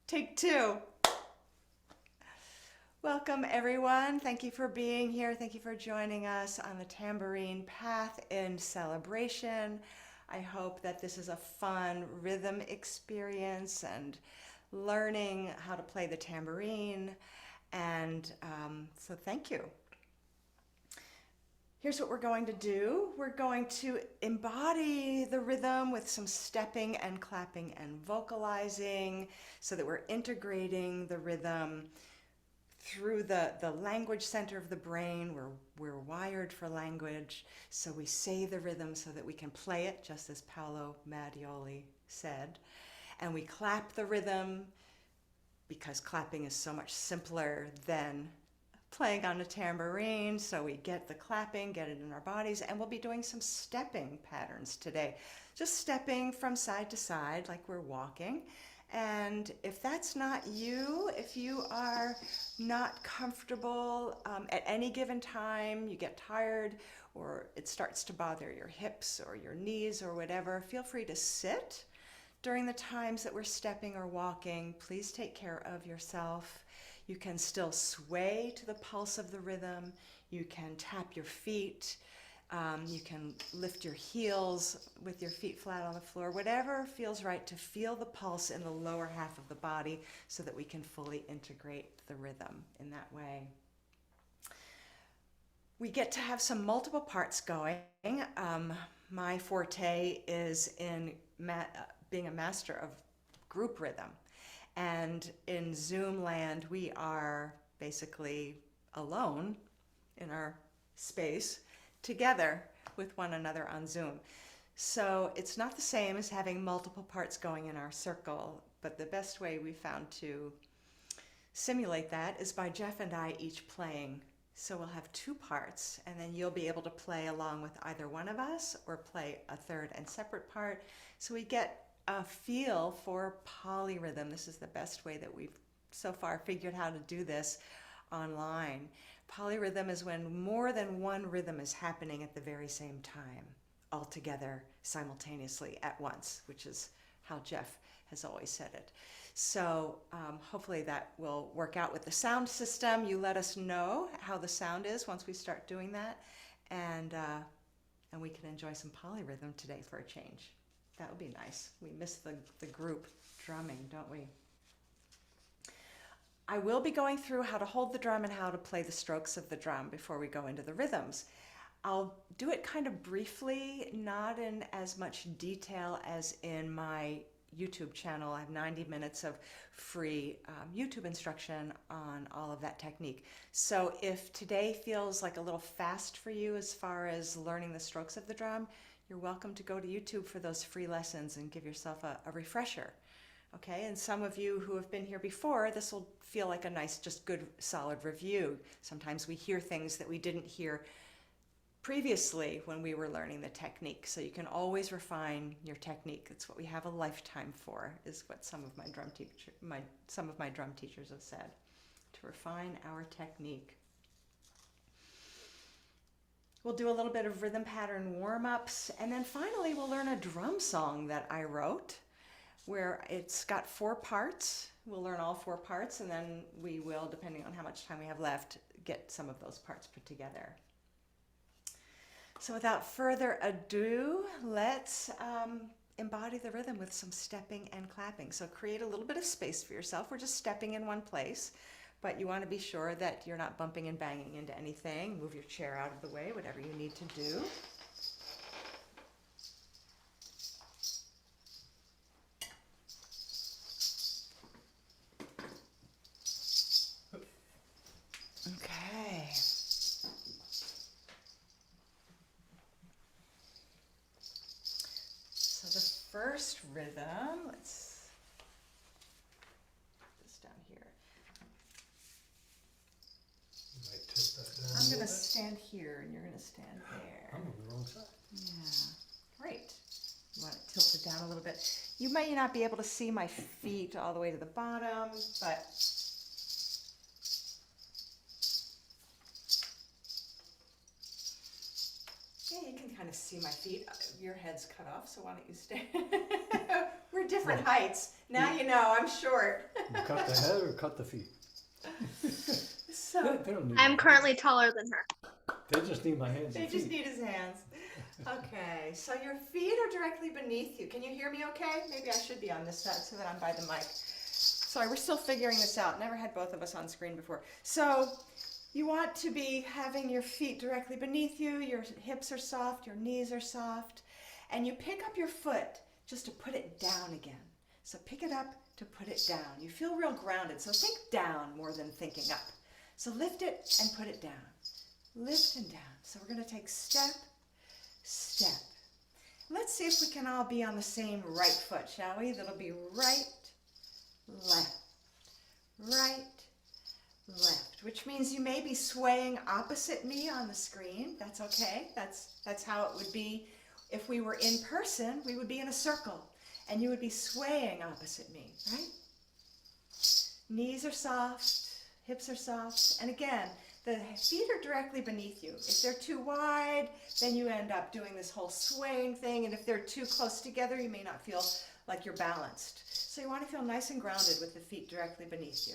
Take two. Welcome, everyone. Thank you for being here. Thank you for joining us on the Tambourine Path in celebration. I hope that this is a fun rhythm experience and learning how to play the tambourine. And so thank you. Here's what we're going to do. We're going to embody the rhythm with some stepping and clapping and vocalizing so that we're integrating the rhythm through the language center of the brain. We're wired for language, so we say the rhythm so that we can play it, just as Paolo Mattioli said. And we clap the rhythm because clapping is so much simpler than playing on a tambourine, so we get the clapping, get it in our bodies, and we'll be doing some stepping patterns today. Just stepping from side to side like we're walking. And if that's not you, if you are not comfortable at any given time, you get tired or it starts to bother your hips or your knees or whatever, feel free to sit during the times that we're stepping or walking. Please take care of yourself. You can still sway to the pulse of the rhythm. You can tap your feet. You can lift your heels with your feet flat on the floor. Whatever feels right to feel the pulse in the lower half of the body so that we can fully integrate the rhythm in that way. We get to have some multiple parts going. My forte is in being a master of group rhythm. And in Zoom land, we are basically alone in our space together with one another on Zoom. So it's not the same as having multiple parts going in our circle, but the best way we found to simulate that is by Jeff and I each playing. So we'll have two parts, and then you'll be able to play along with either one of us or play a third and separate part. So we get a feel for polyrhythm. This is the best way that we've so far figured how to do this online. Polyrhythm is when more than one rhythm is happening at the very same time, all together simultaneously at once, which is how Jeff has always said it. So hopefully that will work out with the sound system. You let us know how the sound is once we start doing that, and we can enjoy some polyrhythm today for a change. That would be nice. We miss the group drumming, don't we? I will be going through how to hold the drum and how to play the strokes of the drum before we go into the rhythms. I'll do it kind of briefly, not in as much detail as in my YouTube channel. I have 90 minutes of free YouTube instruction on all of that technique. So if today feels like a little fast for you as far as learning the strokes of the drum, you're welcome to go to YouTube for those free lessons and give yourself a refresher. Okay, and some of you who have been here before, this will feel like a nice, just good, solid review. Sometimes we hear things that we didn't hear previously when we were learning the technique. So you can always refine your technique. That's what we have a lifetime for, is what some of my drum teachers have said, to refine our technique. We'll do a little bit of rhythm pattern warm-ups, and then finally we'll learn a drum song that I wrote, where it's got 4 parts. We'll learn all 4 parts, and then we will, depending on how much time we have left, get some of those parts put together. So without further ado, let's embody the rhythm with some stepping and clapping. So create a little bit of space for yourself. We're just stepping in one place, but you want to be sure that you're not bumping and banging into anything. Move your chair out of the way, whatever you need to do. Okay. So the first rhythm, let's put this down here. You might tip that down. I'm going to stand here and you're going to stand there. I'm on the wrong side. Yeah, great. You want to tilt it down a little bit. You may not be able to see my feet all the way to the bottom, but yeah, you can kind of see my feet. Your head's cut off, so why don't you stand? We're different Well, heights. Now you know I'm short. You cut the head or cut the feet? So They don't need I'm my currently taller than her. hands. They just need my hands they and just feet. need his hands. Okay, so your feet are directly beneath you. Can you hear me okay? Maybe I should be on this side so that I'm by the mic. Sorry, we're still figuring this out. Never had both of us on screen before. So you want to be having your feet directly beneath you, your hips are soft, your knees are soft, and you pick up your foot just to put it down again. So pick it up to put it down. You feel real grounded, so think down more than thinking up. So lift it and put it down. Lift and down. So we're going to take step, step. Let's see if we can all be on the same right foot, shall we? That'll be right, left, right, left, which means you may be swaying opposite me on the screen. That's okay. That's how it would be if we were in person. We would be in a circle, and you would be swaying opposite me, right? Knees are soft, hips are soft, and again, the feet are directly beneath you. If they're too wide, then you end up doing this whole swaying thing, and if they're too close together, you may not feel like you're balanced. So you want to feel nice and grounded with the feet directly beneath you.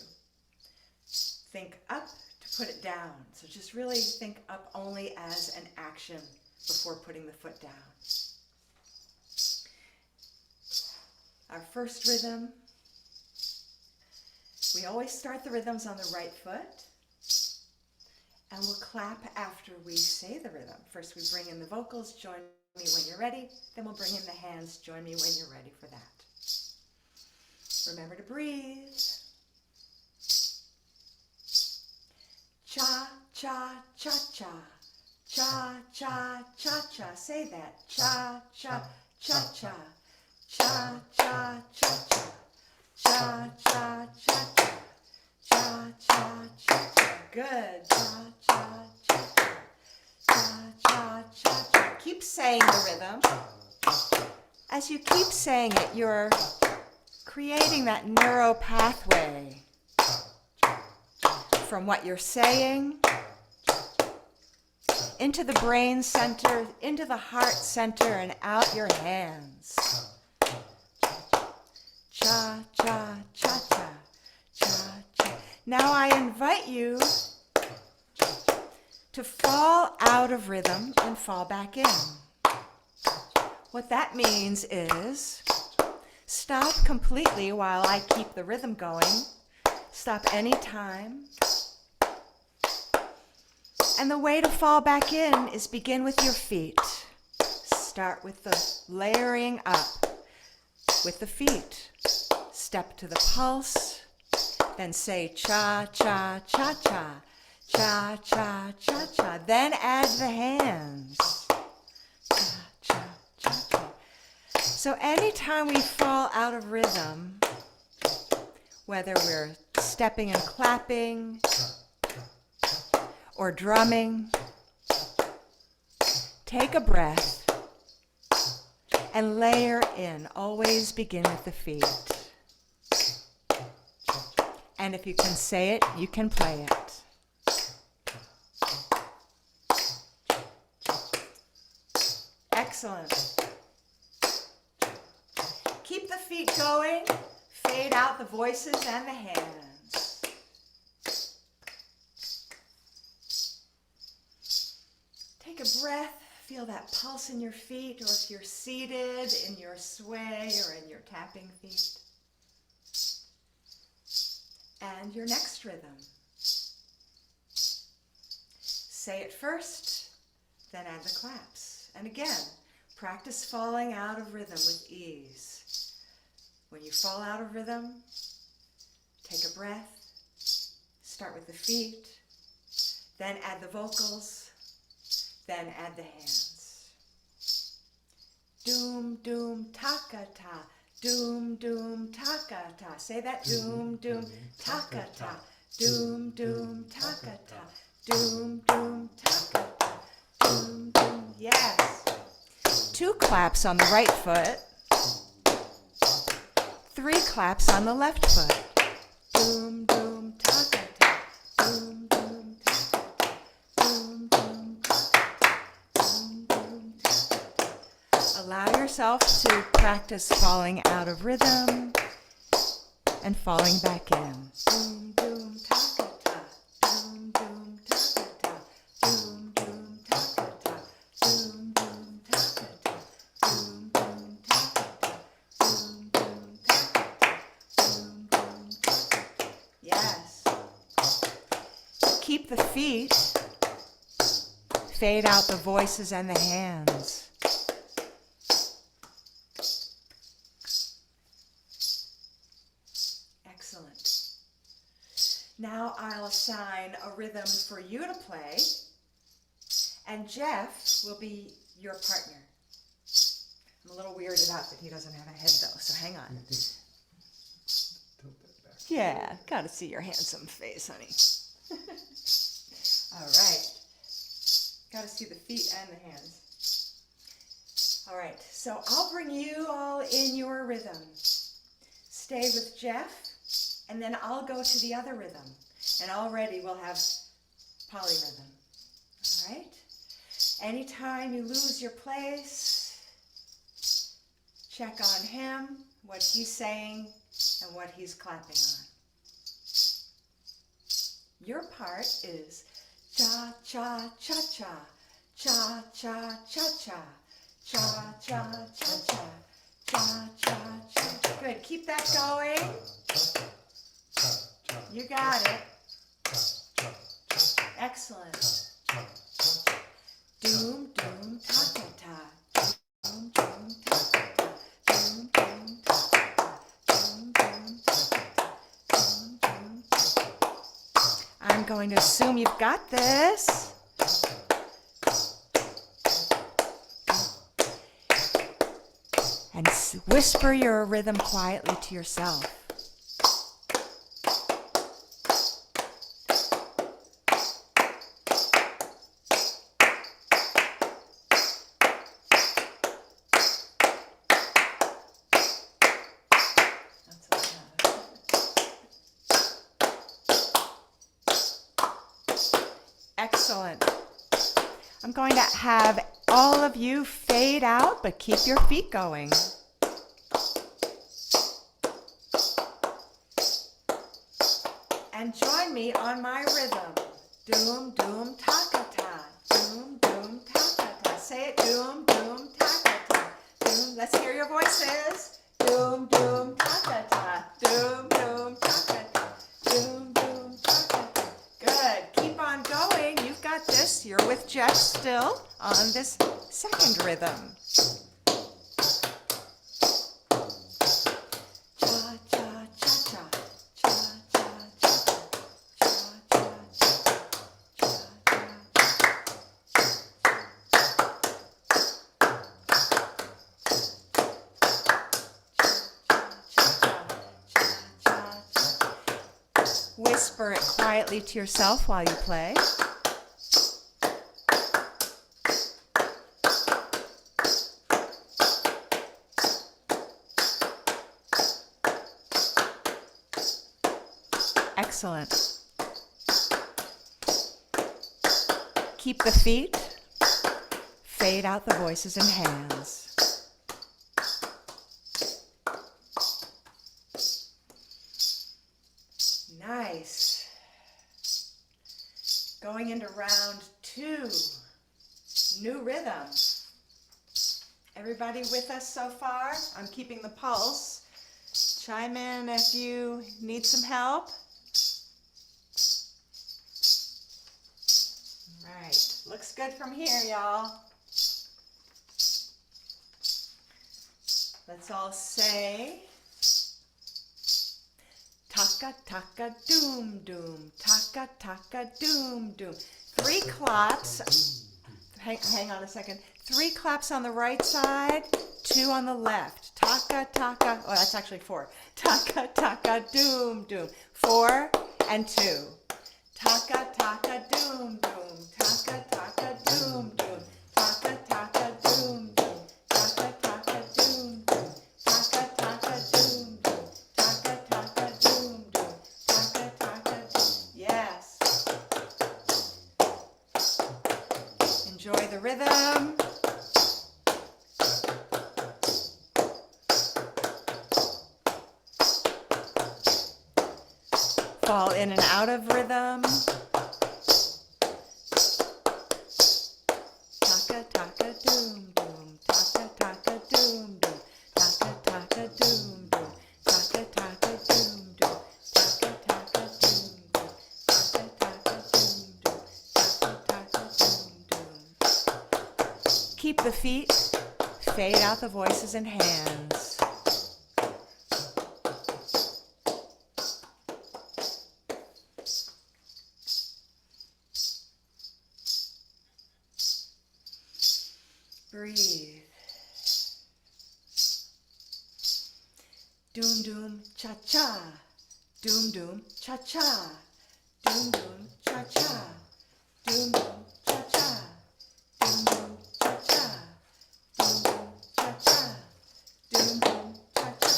Think up to put it down. So just really think up only as an action before putting the foot down. Our first rhythm, we always start the rhythms on the right foot, and we'll clap after we say the rhythm. First we bring in the vocals, join me when you're ready, then we'll bring in the hands, join me when you're ready for that. Remember to breathe. Cha, cha, cha, cha. Cha, cha, cha, cha. Say that. Cha, cha, cha, cha. Cha, cha, cha, cha. Cha, cha, cha, cha. Cha, cha, cha, cha. Good. Cha, cha, cha, cha. Cha, cha, cha, cha. Keep saying the rhythm. As you keep saying it, you're creating that neural pathway from what you're saying into the brain center, into the heart center, and out your hands. Cha, cha, cha, cha, cha, cha. Now I invite you to fall out of rhythm and fall back in. What that means is stop completely while I keep the rhythm going. Stop anytime. And the way to fall back in is begin with your feet. Start with the layering up with the feet. Step to the pulse, then say cha, cha, cha, cha, cha, cha, cha, cha. Then add the hands. Cha, cha, cha, cha. So anytime we fall out of rhythm, whether we're stepping and clapping, or drumming, take a breath and layer in. Always begin with the feet. And if you can say it, you can play it. Excellent. Keep the feet going. Fade out the voices and the hands. Take a breath, feel that pulse in your feet, or if you're seated, in your sway or in your tapping feet. And your next rhythm. Say it first, then add the claps. And again, practice falling out of rhythm with ease. When you fall out of rhythm, take a breath, start with the feet, then add the vocals, then add the hands. Doom, doom, taka-ta. Doom, doom, taka-ta. Say that. Doom, doom, taka-ta. Doom, doom, taka-ta. Doom, doom, taka-ta. Doom, doom. Yes. 2 claps on the right foot. 3 claps on the left foot. Doom, doom, taka-ta. Doom, doom, taka-ta. Doom, doom, taka-ta. Doom, doom, taka-ta. Allow yourself yourself to practice falling out of rhythm and falling back in. Doom, doom, ta-ka-ta. Doom, doom, ta-ka-ta. Doom, doom, ta-ka-ta. Doom, doom, ta-ka-ta. Doom, doom, ta-ka-ta. Doom, doom, ta-ka-ta. Doom, doom, ta-ka-ta. Yes. Keep the feet. Fade out the voices and the hands. Excellent. Now I'll assign a rhythm for you to play, and Jeff will be your partner. I'm a little weirded out that he doesn't have a head though, so hang on. Tilt that back. Yeah, gotta see your handsome face, honey. All right. Gotta see the feet and the hands. All right, so I'll bring you all in your rhythm. Stay with Jeff, and then I'll go to the other rhythm. And already we'll have polyrhythm. All right? Anytime you lose your place, check on him, what he's saying, and what he's clapping on. Your part is cha cha cha cha, cha cha cha cha, cha cha cha cha, cha cha cha. Good. Keep that going. You got it. Excellent. Doom doom ta ta ta. Doom doom ta ta ta. Doom doom ta ta ta. Doom doom ta ta ta. Doom doom ta ta ta. I'm going to assume you've got this. And whisper your rhythm quietly to yourself. Excellent. I'm going to have all of you fade out, but keep your feet going. And join me on my rhythm. Doom, doom, ta-ka-ta. Doom, doom, ta-ka-ta. Say it, doom, doom, ta-ka-ta. Doom, let's hear your voices. Doom, doom, ta-ka-ta. Doom, doom, ta-ka-ta. Doom, doom, ta-ka-ta. Good. Keep on going. You've got this. You're with Jeff still on this second rhythm. Whisper it quietly to yourself while you play. Excellent. Keep the feet. Fade out the voices and hands. Nice. Going into round 2. New rhythm. Everybody with us so far? I'm keeping the pulse. Chime in if you need some help. All right. Looks good from here, y'all. Let's all say taka taka doom doom, taka taka doom doom. 3 claps. Hang on a second. 3 claps on the right side, 2 on the left. Taka taka. Oh, that's actually 4. Taka taka doom doom. 4 and 2. Taka taka doom doom. Taka taka doom doom. Taka taka doom doom. Taka taka doom doom. Taka taka doom doom. Taka taka doom doom. Taka taka doom. Yes. Enjoy the rhythm. fall in and out of rhythm. Taka taka doom doom, taka taka doom doom, taka taka doom doom, taka taka doom doom, taka taka doom doom, taka taka doom doom, taka taka doom doom. Keep the feet, fade out the voices and hands. Breathe. Doom doom cha cha. Doom doom cha cha. Doom doom cha cha. Doom doom cha cha. Doom doom cha cha. Doom doom cha cha. Doom doom cha cha.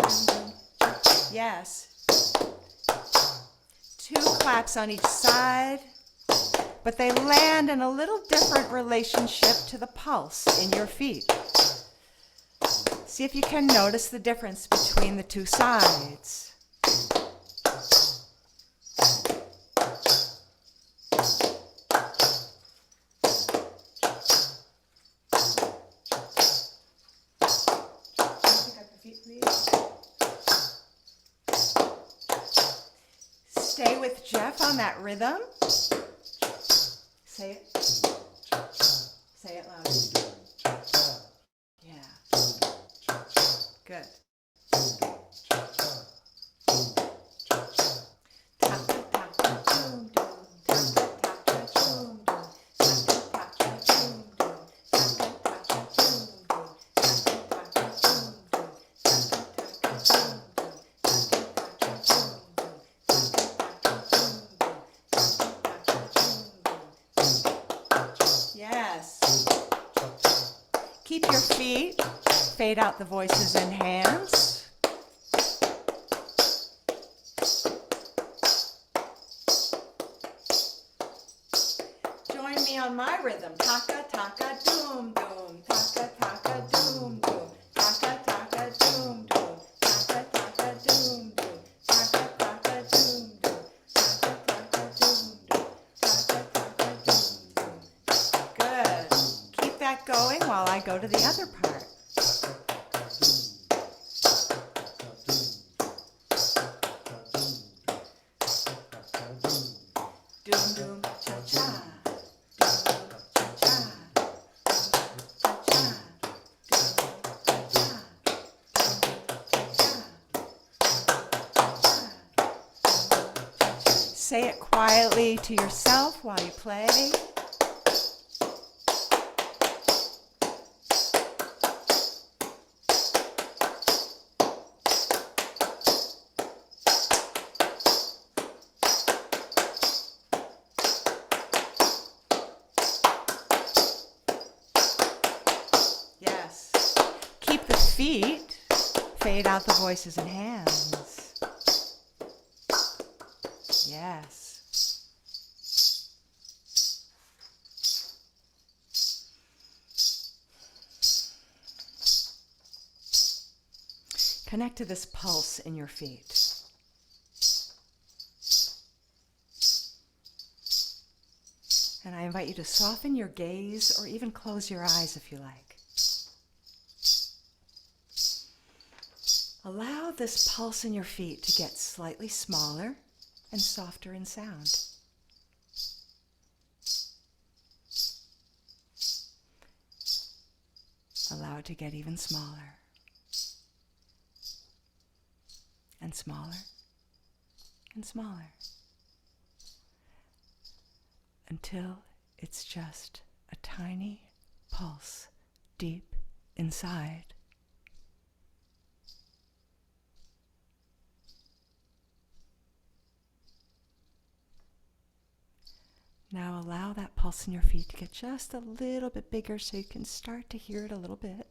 Doom doom cha cha. Yes. 2 claps on each side, but they land in a little different relationship to the pulse in your feet. See if you can notice the difference between the 2 sides. Pick up your feet, please. Stay with Jeff on that rhythm. Say it. Say it loud. Yeah. Good. Yes. Keep your feet, fade out the voices and hands. Join me on my rhythm. Taka taka doom doom, taka taka doom doom, taka taka doom doom, taka taka doom doom, taka taka doom doom, taka taka doom doom, taka taka doom doom. Good. Keep that going while I go to the other part. Doom doom cha cha. Doom doom cha cha. Cha cha. Doom doom cha cha. Doom doom cha cha. Say it quietly to yourself while you play. Yes. Keep the feet, fade out the voices and hands. Yes. Connect to this pulse in your feet. And I invite you to soften your gaze or even close your eyes if you like. Allow this pulse in your feet to get slightly smaller and softer in sound. Allow it to get even smaller and smaller and smaller until it's just a tiny pulse deep inside. Now allow that pulse in your feet to get just a little bit bigger so you can start to hear it a little bit.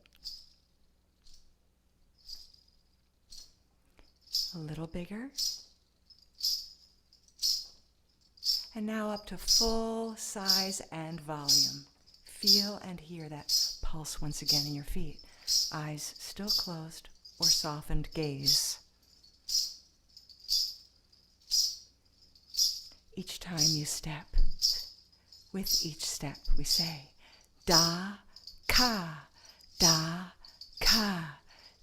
A little bigger. And now up to full size and volume. Feel and hear that pulse once again in your feet. Eyes still closed or softened gaze. each time you step. With each step we say, da, ka, da, ka,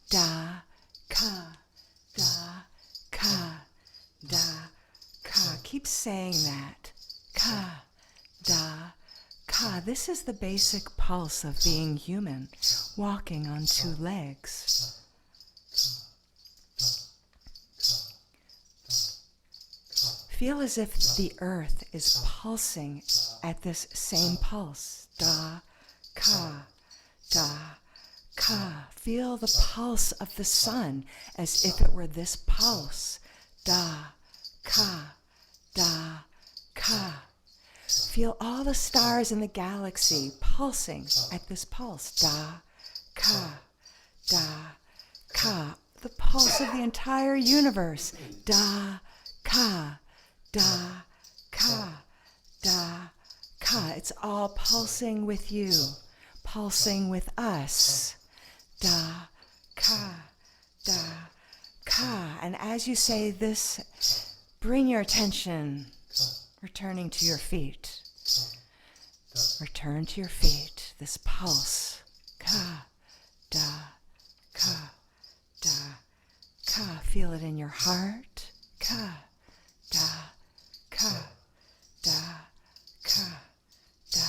da, ka, da, ka, da, ka. Keep saying that. Ka, da, ka. This is the basic pulse of being human, walking on two legs. Feel as if the earth is pulsing at this same pulse. Da, ka, da, ka. Feel the pulse of the sun as if it were this pulse. Da, ka, da, ka. Feel all the stars in the galaxy pulsing at this pulse. Da, ka, da, ka. The pulse of the entire universe. Da, ka, da, ka, da, ka. It's all pulsing with you, pulsing with us. Da, ka, da, ka. And as you say this, bring your attention returning to your feet. Return to your feet, this pulse. Ka, da, ka, da, ka. Feel it in your heart. Ka, da, ka, da, ka, da,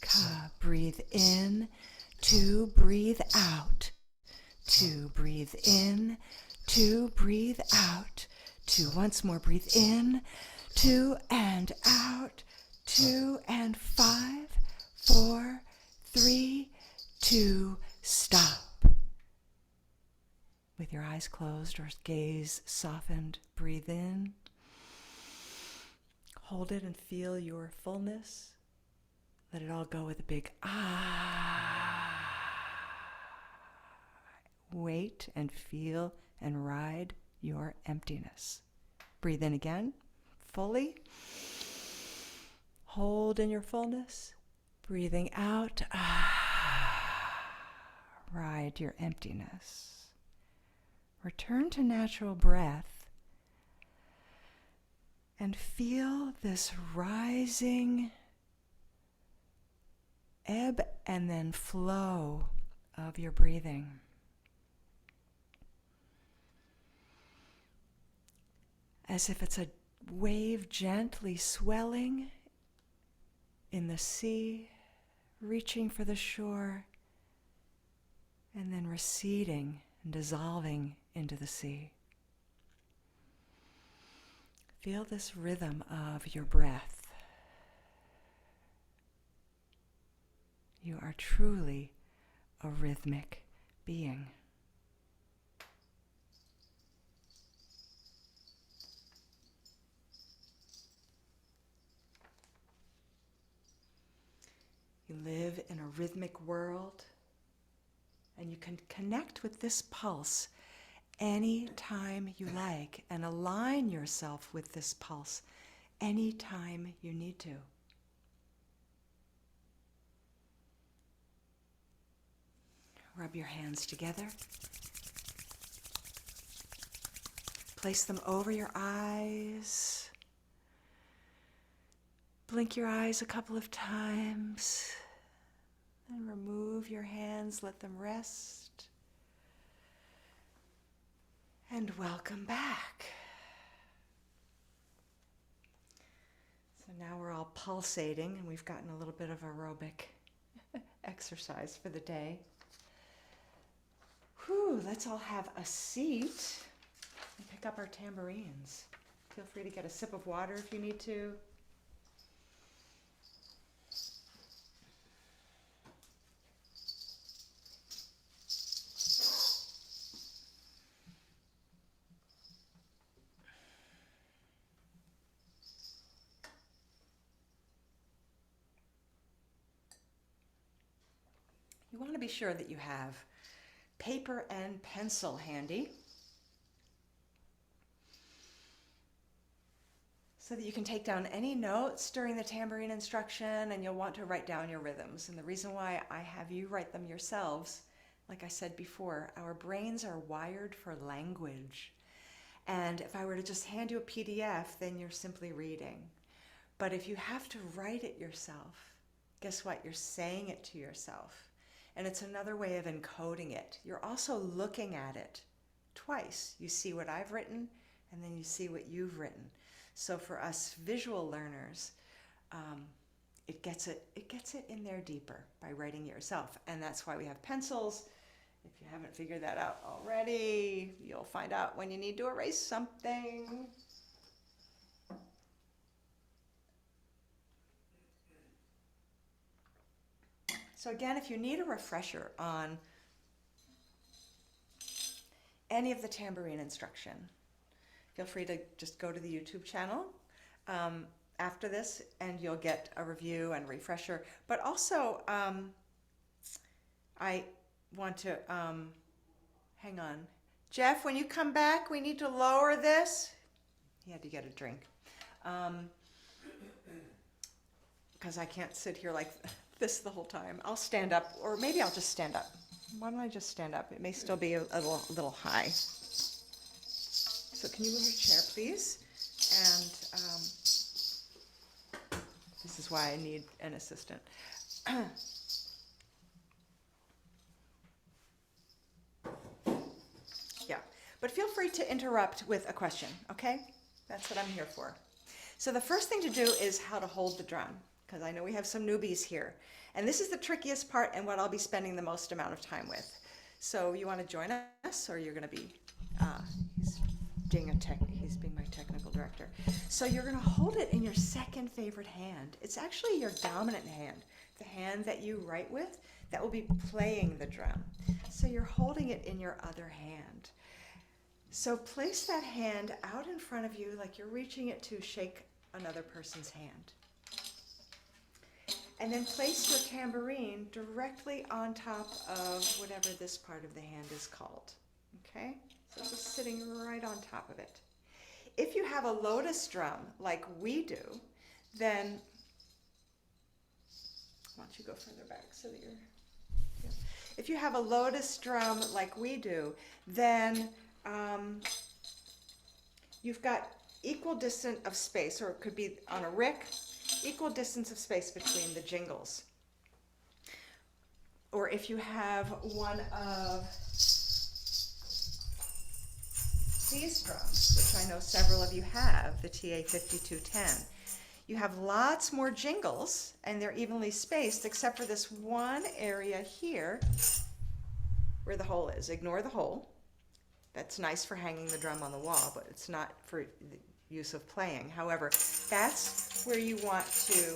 ka. Breathe in, two, breathe out. Two, breathe in, two, breathe out. Two, once more, breathe in, two and out, two and 5, 4, 3, 2, stop. With your eyes closed or gaze softened, breathe in. Hold it and feel your fullness. Let it all go with a big ah. Wait and feel and ride your emptiness. Breathe in again, fully. Hold in your fullness. Breathing out, ride your emptiness. Return to natural breath and feel this rising ebb and then flow of your breathing. As if it's a wave gently swelling in the sea, reaching for the shore, and then receding and dissolving into the sea. Feel this rhythm of your breath. You are truly a rhythmic being. You live in a rhythmic world, and you can connect with this pulse anytime you like and align yourself with this pulse anytime you need to. Rub your hands together. Place them over your eyes. Blink your eyes a couple of times. Then remove your hands, let them rest. And welcome back. So now we're all pulsating and we've gotten a little bit of aerobic exercise for the day. Whew, let's all have a seat and pick up our tambourines. Feel free to get a sip of water if you need to. You want to be sure that you have paper and pencil handy so that you can take down any notes during the tambourine instruction, and you'll want to write down your rhythms. And the reason why I have you write them yourselves, like I said before, our brains are wired for language. And if I were to just hand you a PDF, then you're simply reading. But if you have to write it yourself, guess what? You're saying it to yourself. And it's another way of encoding it. You're also looking at it twice. You see what I've written, and then you see what you've written. So for us visual learners, it gets it in there deeper by writing it yourself. And that's why we have pencils. If you haven't figured that out already, you'll find out when you need to erase something. So again, if you need a refresher on any of the tambourine instruction, feel free to just go to the YouTube channel after this, and you'll get a review and refresher. But also, I want to, hang on. Jeff, when you come back, we need to lower this. He had to get a drink. Because I can't sit here like this the whole time. I'll stand up, or maybe I'll just stand up. Why don't I just stand up? It may still be a little high. So can you move your chair, please? And this is why I need an assistant. Yeah, but feel free to interrupt with a question, okay? That's what I'm here for. So the first thing to do is how to hold the drum, because I know we have some newbies here. And this is the trickiest part and what I'll be spending the most amount of time with. So you want to join us, or you're going to be, he's being my technical director. So you're going to hold it in your second favorite hand. It's actually your dominant hand, the hand that you write with, that will be playing the drum. So you're holding it in your other hand. So place that hand out in front of you like you're reaching it to shake another person's hand. And then place your tambourine directly on top of whatever this part of the hand is called. Okay? So it's just sitting right on top of it. If you have a lotus drum like we do, then why don't you go further back so that you're... Yeah. If you have a lotus drum like we do, then you've got equal distance of space, or it could be on a rick, equal distance of space between the jingles. Or if you have one of these drums, which I know several of you have, the TA5210, you have lots more jingles, and they're evenly spaced, except for this one area here where the hole is. Ignore the hole. That's nice for hanging the drum on the wall, but it's not for the use of playing. However, that's where you want to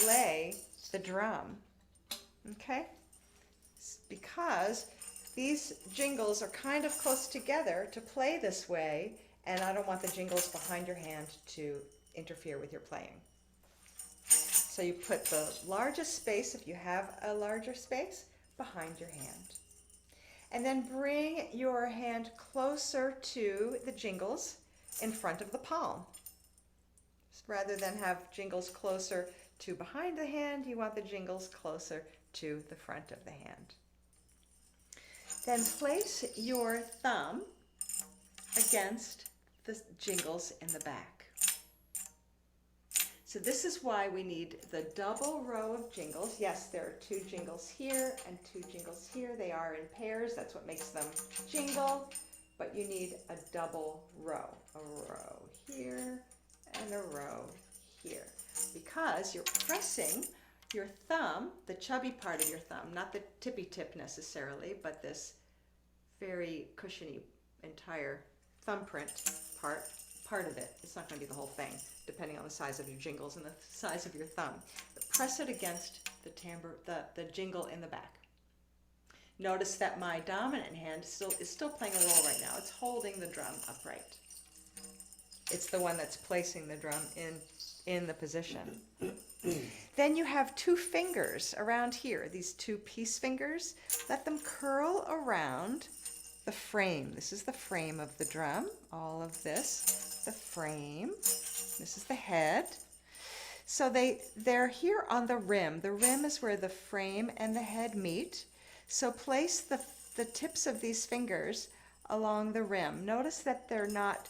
lay the drum, okay? Because these jingles are kind of close together to play this way, and I don't want the jingles behind your hand to interfere with your playing. So you put the largest space, if you have a larger space, behind your hand. And then bring your hand closer to the jingles in front of the palm. Rather than have jingles closer to behind the hand, you want the jingles closer to the front of the hand. Then place your thumb against the jingles in the back. So this is why we need the double row of jingles. Yes, there are two jingles here and two jingles here. They are in pairs. That's what makes them jingle. But you need a double row. A row here and a row here. Because you're pressing your thumb, the chubby part of your thumb, not the tippy tip necessarily, but this very cushiony entire thumbprint part of it. It's not going to be the whole thing, depending on the size of your jingles and the size of your thumb. But press it against the jingle in the back. Notice that my dominant hand is still playing a role right now. It's holding the drum upright. It's the one that's placing the drum in the position. Then you have two fingers around here, these two peace fingers. Let them curl around the frame. This is the frame of the drum. All of this, the frame. This is the head. So they're here on the rim. The rim is where the frame and the head meet. So place the tips of these fingers along the rim. Notice that they're not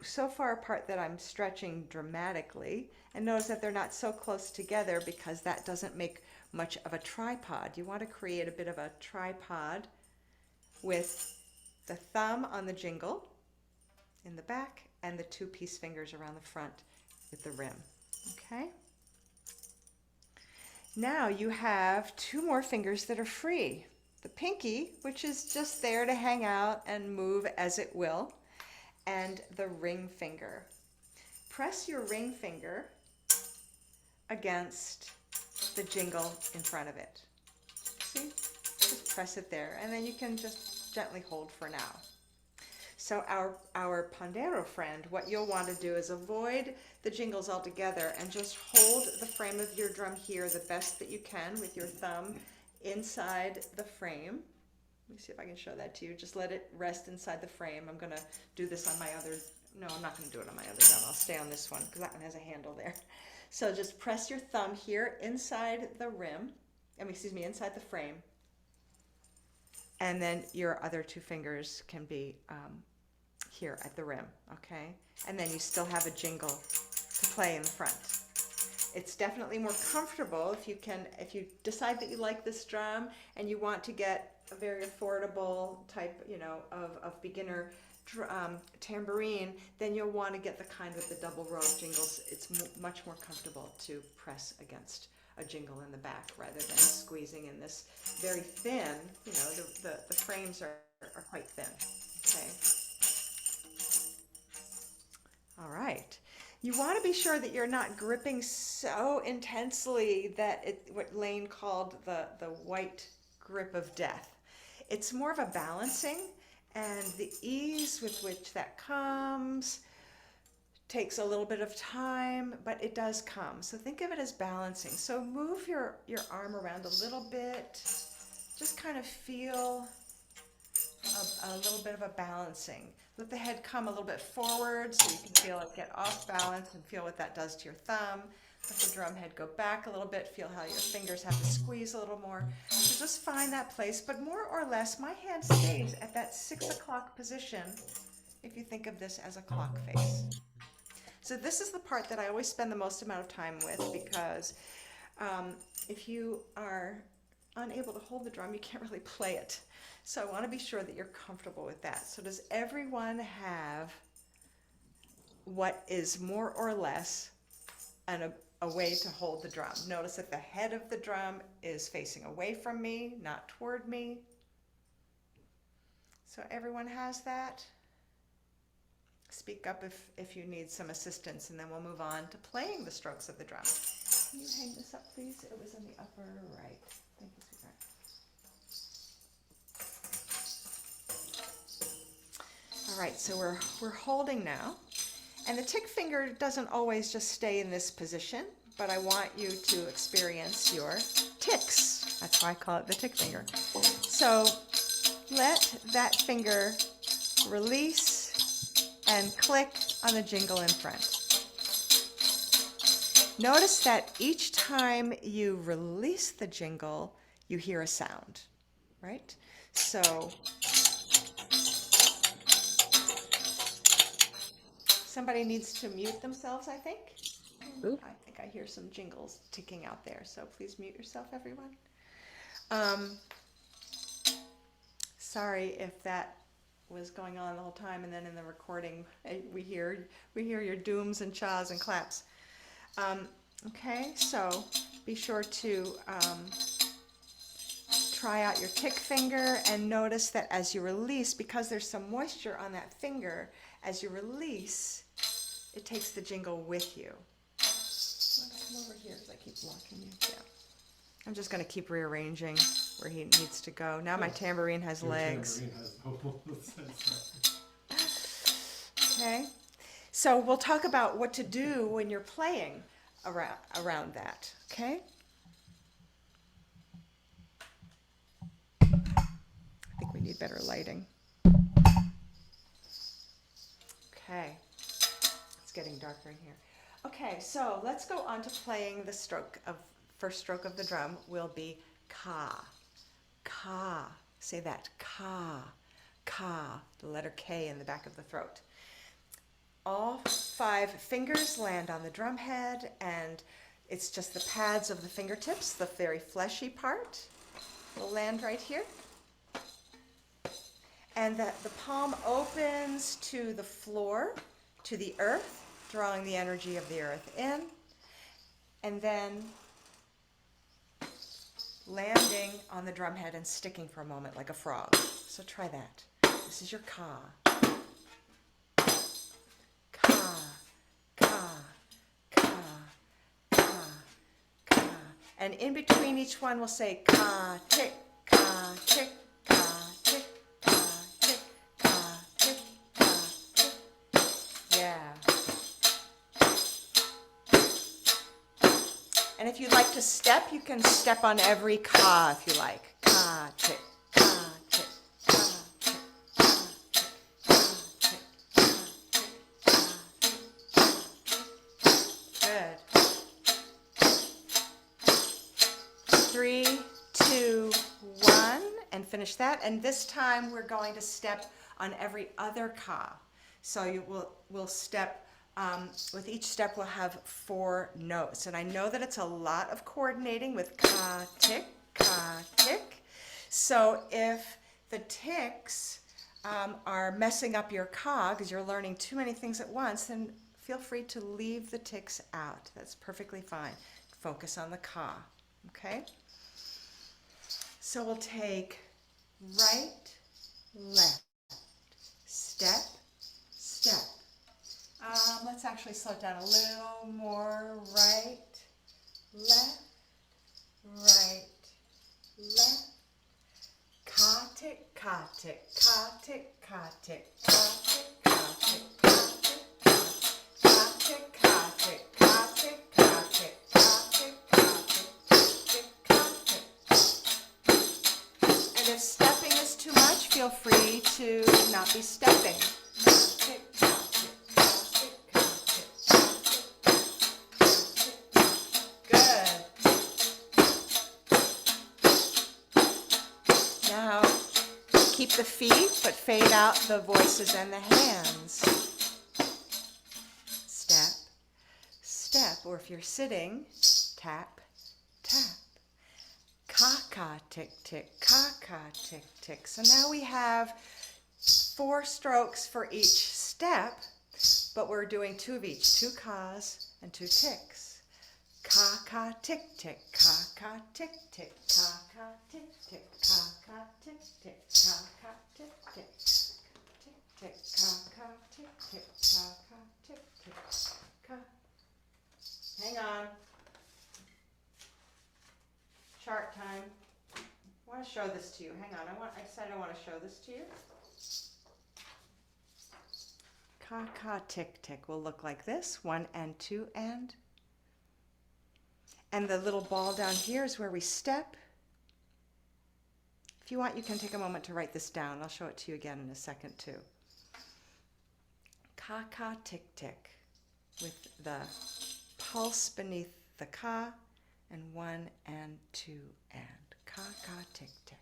so far apart that I'm stretching dramatically. And notice that they're not so close together because that doesn't make much of a tripod. You want to create a bit of a tripod with the thumb on the jingle in the back and the two peace fingers around the front with the rim. Okay? Now you have two more fingers that are free. The pinky, which is just there to hang out and move as it will, and the ring finger. Press your ring finger against the jingle in front of it. See? Just press it there, and then you can just gently hold for now. So our pandero friend, what you'll want to do is avoid the jingles altogether and just hold the frame of your drum here the best that you can with your thumb inside the frame. Let me see if I can show that to you. Just let it rest inside the frame. I'm going to do this on my other, no, I'm not going to do it on my other drum. I'll stay on this one because that one has a handle there. So just press your thumb here inside the rim, inside the frame. And then your other two fingers can be here at the rim, okay? And then you still have a jingle to play in the front. It's definitely more comfortable if you decide that you like this drum and you want to get a very affordable type, of beginner tambourine, then you'll want to get the kind with the double row of jingles. It's much more comfortable to press against a jingle in the back rather than squeezing in this very thin, the frames are quite thin, okay? All right. You want to be sure that you're not gripping so intensely that what Lane called the white grip of death. It's more of a balancing, and the ease with which that comes takes a little bit of time, but it does come. So think of it as balancing. So move your arm around a little bit. Just kind of feel a little bit of a balancing. Let the head come a little bit forward so you can feel it get off balance and feel what that does to your thumb. Let the drum head go back a little bit. Feel how your fingers have to squeeze a little more. So just find that place, but more or less my hand stays at that 6 o'clock position if you think of this as a clock face. So this is the part that I always spend the most amount of time with because if you are unable to hold the drum, you can't really play it. So I want to be sure that you're comfortable with that. So does everyone have what is more or less a way to hold the drum? Notice that the head of the drum is facing away from me, not toward me. So everyone has that? Speak up if you need some assistance, and then we'll move on to playing the strokes of the drum. Can you hang this up, please? It was in the upper right. Thank you, sweetheart. All right, so we're holding now. And the tick finger doesn't always just stay in this position, but I want you to experience your ticks. That's why I call it the tick finger. So let that finger release and click on the jingle in front. Notice that each time you release the jingle, you hear a sound, right? So somebody needs to mute themselves, I think. Ooh. I think I hear some jingles ticking out there, so please mute yourself, everyone. Sorry if that was going on the whole time, and then in the recording we hear your dooms and chas and claps. Okay, so be sure to try out your tick finger and notice that as you release, because there's some moisture on that finger, as you release, it takes the jingle with you. Come over here because I keep blocking you. Yeah. I'm just going to keep rearranging where he needs to go. Now my tambourine has legs. Okay. So we'll talk about what to do when you're playing around that. Okay. I think we need better lighting. Okay. It's getting darker in here. Okay, so let's go on to playing the first stroke of the drum will be ka. Ka. Say that. Ka. Ka. The letter K in the back of the throat. all 5 fingers land on the drum head, and it's just the pads of the fingertips, the very fleshy part, will land right here. And the palm opens to the floor, to the earth, drawing the energy of the earth in, and then landing on the drum head and sticking for a moment like a frog. So try that. This is your ka. Ka, ka, ka, ka, ka. And in between each one we'll say ka, tick, ka, tick, ka, tick, ka, tick, ka, tick, ka, tick. Yeah. And if you'd like to step, you can step on every ka if you like. Ka, tick, ka, tick, ka, tick, ka, tick, ka, tick, ka, tick. Good. 3, 2, 1, and finish that. And this time we're going to step on every other ka. So we'll step. With each step we'll have 4 notes, and I know that it's a lot of coordinating with ka, tick, ka, tick. So if the ticks are messing up your ka because you're learning too many things at once, then feel free to leave the ticks out. That's perfectly fine. Focus on the ka, okay? So we'll take right, left, step, step. Let's actually slow it down a little more. Right, left, right, left. Ka tick, ka tick, ka tick, ka tick, ka tick, ka tick, ka tick, ka tick, ka tick, ka tick, ka tick, ka tick, ka tick. And if stepping is too much, feel free to not be stepping. Keep the feet, but fade out the voices and the hands. Step, step, or if you're sitting, tap, tap. Ka, ka, tick, tick, ka, ka, tick, tick. So now we have 4 strokes for each step, but we're doing 2 of each, 2 kas and 2 ticks. Ka, ka, tick, tick, ka, ka, tick, tick, ka, ka, tick, tick, ka, ka, tick, tick, ka, ka, tick, tick, tick, tick, ka, ka, tick, tick, ka, ka, tick, tick, ka. Hang on. Chart time. I want to show this to you. Hang on. I decided I want to show this to you. Ka, ka, tick, tick will look like this. 1 and 2 and. And the little ball down here is where we step. If you want, you can take a moment to write this down. I'll show it to you again in a second too. Ka, ka, tick, tick, with the pulse beneath the ka, and 1 and 2 and. Ka, ka, tick, tick.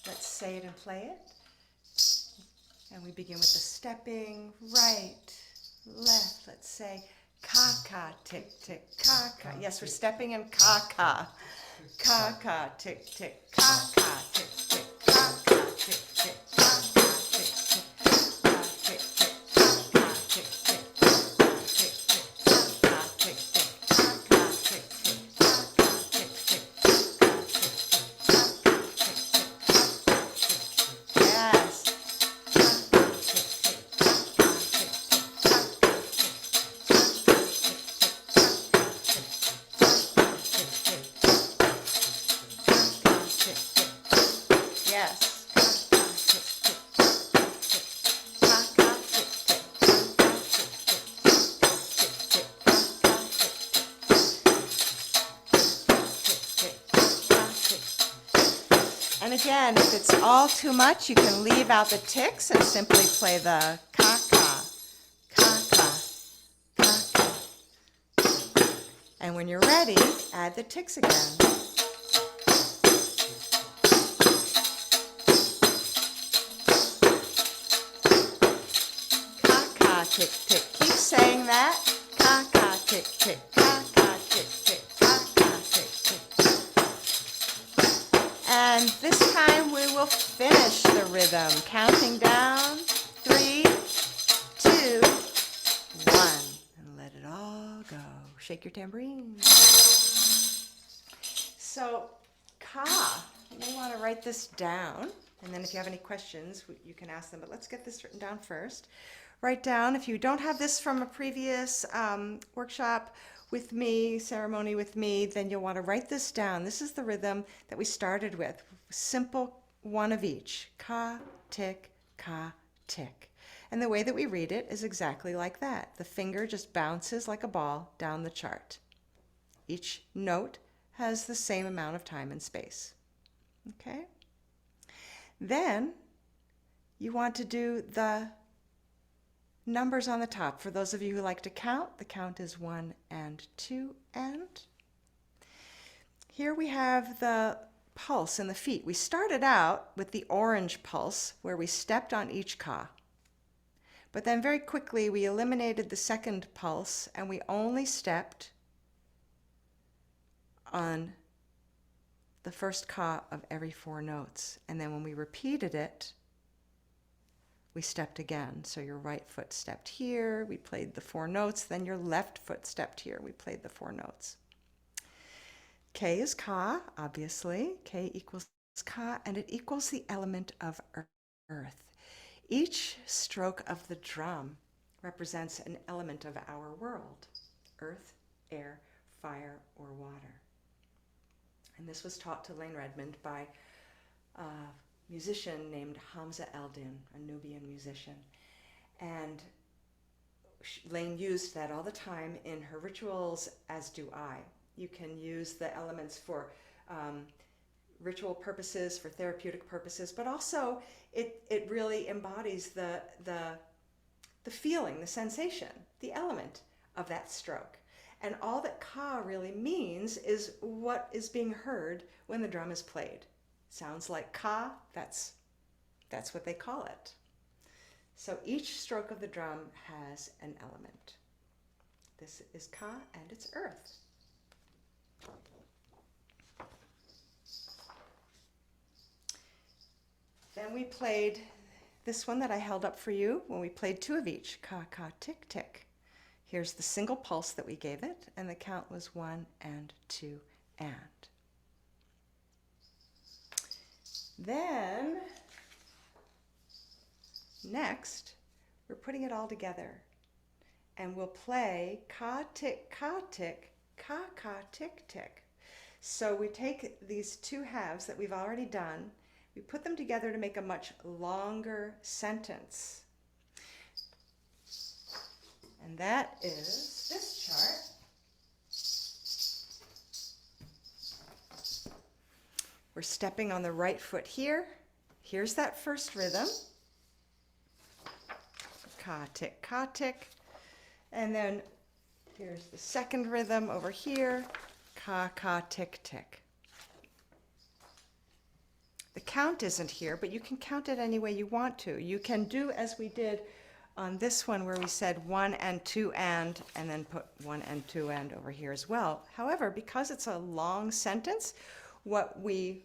Let's say it and play it. And we begin with the stepping, right, left. Let's say ka, ka, tick, tick, ka, ka. Yes, we're stepping in ka, ka. Ka, ka, tick, tick, ka, ka, tick, tick, ka, ka, tick, tick, ka, ka, tick, tick, ka, tick, tick, ka, ka, tick, tick, ka, tick, tick, ka, ka, tick, tick, ka, ka, tick, tick, ka, ka, tick, tick, ka, ka, tick, tick, ka, ka, tick, tick, ka, ka, tick, tick. Yes. And again, if it's all too much, you can leave out the ticks and simply play the ka-ka, ka-ka, ka-ka. And when you're ready, add the ticks again. tick, tick. Keep saying that. Ka, ka, tick, tick. Ka, ka, tick, tick. Ka, ka, tick, tick. And this time we will finish the rhythm, counting down 3, 2, 1. And let it all go. Shake your tambourine. So, ka, you may want to write this down. And then if you have any questions, you can ask them. But let's get this written down first. Write down, if you don't have this from a previous workshop with me, ceremony with me, then you'll want to write this down. This is the rhythm that we started with. Simple one of each. Ka, tick, ka, tick. And the way that we read it is exactly like that. The finger just bounces like a ball down the chart. Each note has the same amount of time and space. Okay? Then you want to do the numbers on the top. For those of you who like to count, the count is 1 and 2 and. Here we have the pulse in the feet. We started out with the orange pulse where we stepped on each ka. But then very quickly we eliminated the second pulse and we only stepped on the first ka of every 4 notes. And then when we repeated it, we stepped again. So your right foot stepped here, we played the 4 notes, then your left foot stepped here, we played the 4 notes. K is ka, obviously. K equals ka, and it equals the element of earth. Each stroke of the drum represents an element of our world: earth, air, fire, or water. And this was taught to Lane Redmond by a musician named Hamza Eldin, a Nubian musician. And Lane used that all the time in her rituals, as do I. You can use the elements for ritual purposes, for therapeutic purposes, but also it really embodies the feeling, the sensation, the element of that stroke. And all that ka really means is what is being heard when the drum is played. Sounds like ka, that's what they call it. So each stroke of the drum has an element. This is ka and it's earth. Then we played this one that I held up for you when we played 2 of each. Ka, ka, tick, tick. Here's the single pulse that we gave it, and the count was 1 and 2 and. Then, next, we're putting it all together. And we'll play ka, tick, ka, tick, ka, ka, tick, tick. So we take these 2 halves that we've already done, we put them together to make a much longer sentence. And that is this chart. We're stepping on the right foot here. Here's that first rhythm. Ka, tick, ka, tick. And then here's the second rhythm over here. Ka, ka, tick, tick. The count isn't here, but you can count it any way you want to. You can do as we did on this one where we said 1 and 2 and then put 1 and 2 and over here as well. However, because it's a long sentence, what we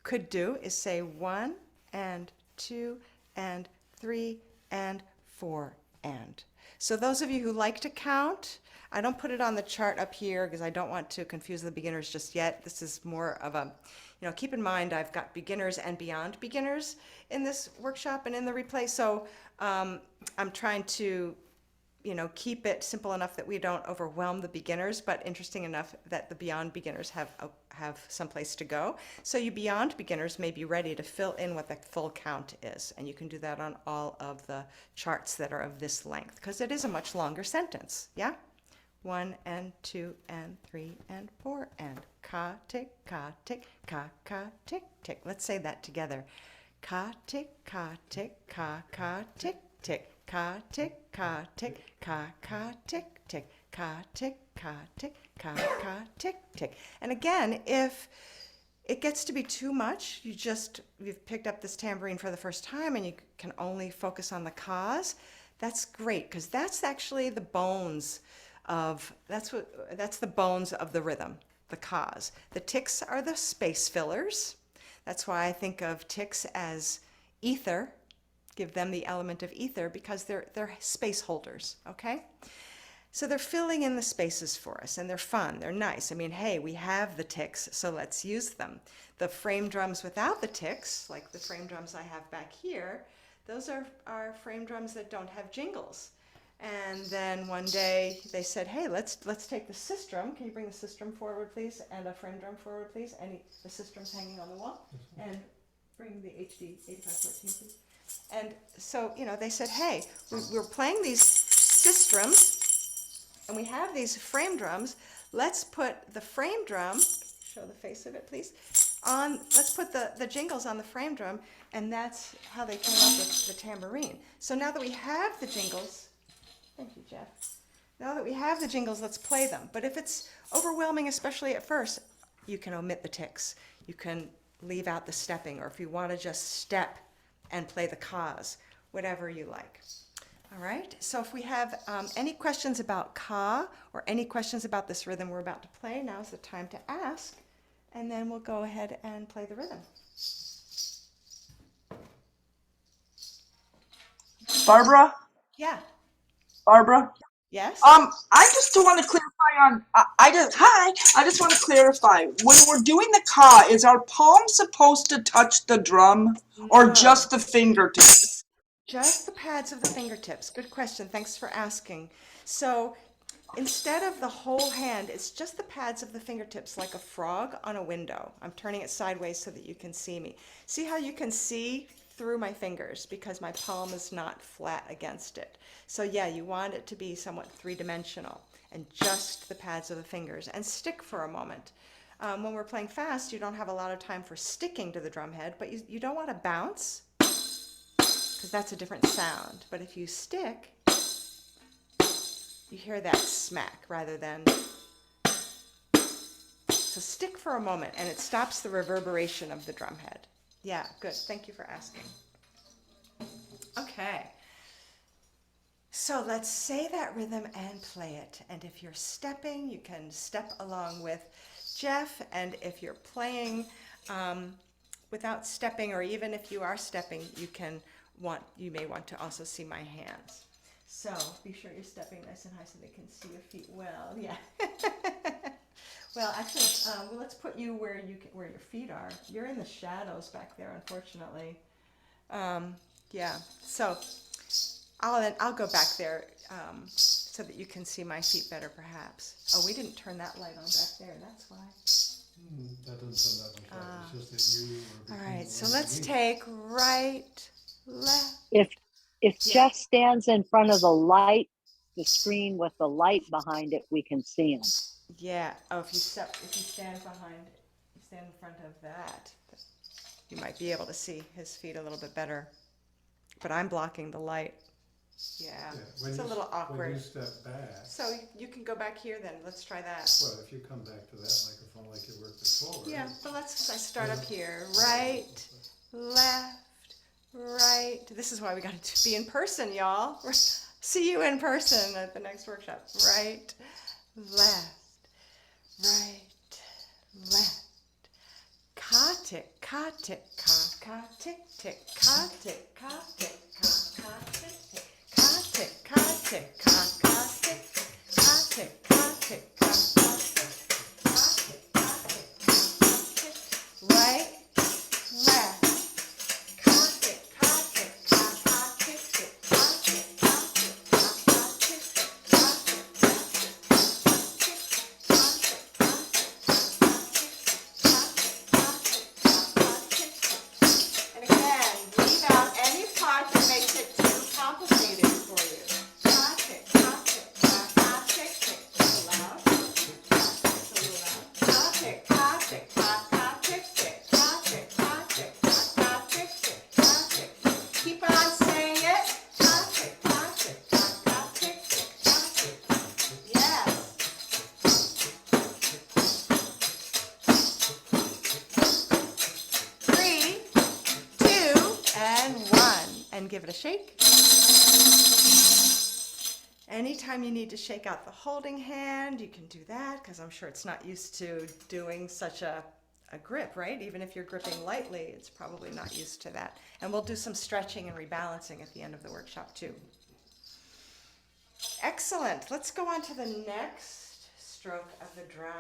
could do is say 1 and 2 and 3 and 4 and. So those of you who like to count, I don't put it on the chart up here because I don't want to confuse the beginners just yet. This is more of a, keep in mind I've got beginners and beyond beginners in this workshop and in the replay. So I'm trying to, keep it simple enough that we don't overwhelm the beginners, but interesting enough that the beyond beginners have some place to go. So you beyond beginners may be ready to fill in what the full count is. And you can do that on all of the charts that are of this length, because it is a much longer sentence. Yeah? 1 and 2 and 3 and 4 and ka tick, ka tick, ka tick tick. Let's say that together. Ka tick, ka tick, ka tick tick. Ka tick, ka tick, ka tick tick. Ka tick, ka tick, ka tick tick. And again, if it gets to be too much, you've picked up this tambourine for the first time and you can only focus on the kas, That's great because that's actually the bones that's the bones of the rhythm, the cause. The ticks are the space fillers. That's why I think of ticks as ether, give them the element of ether because they're space holders, okay? So they're filling in the spaces for us and they're fun, they're nice. I mean, hey, we have the ticks, so let's use them. The frame drums without the ticks, like the frame drums I have back here, those are frame drums that don't have jingles. And then one day they said, hey, let's take the sistrum. Can you bring the sistrum forward, please? And a frame drum forward, please? And the sistrum's hanging on the wall. And bring the HD 8514, please. And so, they said, hey, we're playing these sistrums, and we have these frame drums. Let's put the frame drum, show the face of it, please, let's put the jingles on the frame drum, and that's how they came up with the tambourine. So now that we have the jingles, thank you, Jeff. Now that we have the jingles, let's play them. But if it's overwhelming, especially at first, you can omit the ticks. You can leave out the stepping, or if you want to just step and play the cause, whatever you like. All right, so if we have any questions about ka or any questions about this rhythm we're about to play, now's the time to ask, and then we'll go ahead and play the rhythm. Barbara? Yeah. Barbara? Yes? I just want to clarify on, I just want to clarify, when we're doing the ka, is our palm supposed to touch the drum or No. just the fingertips? Just the pads of the fingertips. Good question. Thanks for asking. So instead of the whole hand, it's just the pads of the fingertips, like a frog on a window. I'm turning it sideways so that you can see me. See how you can see through my fingers because my palm is not flat against it. So yeah, you want it to be somewhat three-dimensional and just the pads of the fingers, and stick for a moment. When we're playing fast, you don't have a lot of time for sticking to the drum head, but you don't want to bounce because that's a different sound. But if you stick, you hear that smack rather than. So stick for a moment and it stops the reverberation of the drum head. Yeah, good. Thank you for asking. Okay. So let's say that rhythm and play it. And if you're stepping, you can step along with Jeff. And if you're playing without stepping, or even if you are stepping, you may want to also see my hands. So be sure you're stepping nice and high so they can see your feet well. Yeah. Well, actually, let's put you where your feet are. You're in the shadows back there, unfortunately. Yeah. So I'll go back there so that you can see my feet better, perhaps. Oh, we didn't turn that light on back there. That's why. That doesn't turn that on. It's just that you are. All right. So let's take right, left. If Yeah. Jeff stands in front of the screen with the light behind it, we can see him. Yeah. Oh, if you stand in front of that, you might be able to see his feet a little bit better. But I'm blocking the light. Yeah. It's a little awkward. When you step back. So you can go back here then. Let's try that. Well, if you come back to that microphone like you worked before. Yeah, but I start up here. Right, left, right. This is why we got to be in person, y'all. See you in person at the next workshop. Right, left, right, left. Ka tick, ka tick, ka tick tick, ka tick, ka tick, ka tick tick. Ka tick, ka tick, ka tick, ka tick, ka tick, ka tick, right, left, ka tick, ka tick, ka tick, tick, ka tick, ka tick, ka tick, and again, leave out any part that makes it too complicated for you. Ka tick, ka tick, ka tick, tick. It's a little loud. It's a little loud. Ka tick, ka tick, ka tick, tick. Ka tick, ka tick, ka tick, tick. Ka tick. Keep on saying it. Ka tick, ka tick, ka tick, tick. Ka tick. Yes. 3, 2, and 1. And give it a shake. Anytime you need to shake out the holding hand, you can do that because I'm sure it's not used to doing such a grip, right? Even if you're gripping lightly, it's probably not used to that. And we'll do some stretching and rebalancing at the end of the workshop too. Excellent. Let's go on to the next stroke of the drum.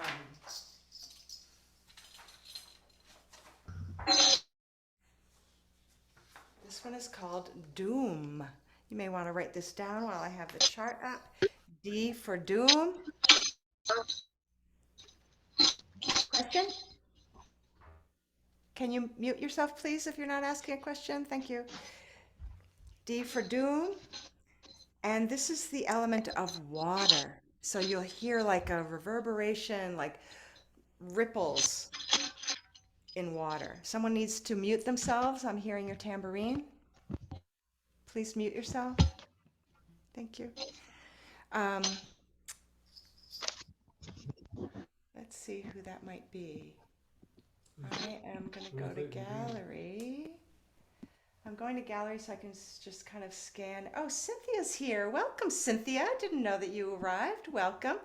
This one is called Doom. You may want to write this down while I have the chart up. D for Doom. Question? Can you mute yourself, please, if you're not asking a question? Thank you. D for Doom. And this is the element of water. So you'll hear like a reverberation, like ripples in water. Someone needs to mute themselves. I'm hearing your tambourine. Please mute yourself. Thank you. Let's see who that might be. I am going to go to gallery. I'm going to gallery so I can just kind of scan. Oh, Cynthia's here. Welcome, Cynthia. Didn't know that you arrived. Welcome.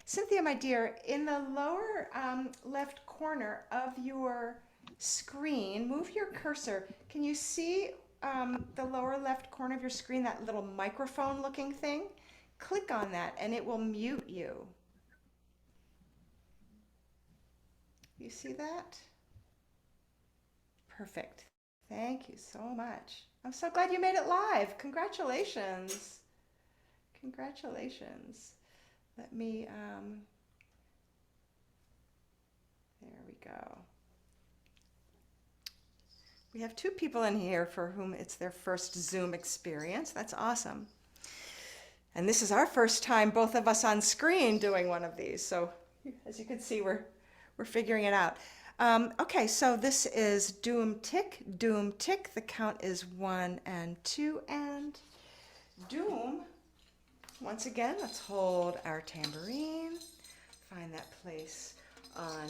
Cynthia, my dear, in the lower left corner of your screen, move your cursor. Can you see the lower left corner of your screen, that little microphone looking thing? Click on that and it will mute you. You see that? Perfect. Thank you so much. I'm so glad you made it live. Congratulations. Congratulations. Let me, there we go. We have 2 people in here for whom it's their first Zoom experience. That's awesome. And this is our first time, both of us on screen, doing one of these. So as you can see, we're figuring it out. Okay, so this is Doom Tick, Doom Tick. The count is 1 and 2 and Doom. Once again, let's hold our tambourine. Find that place on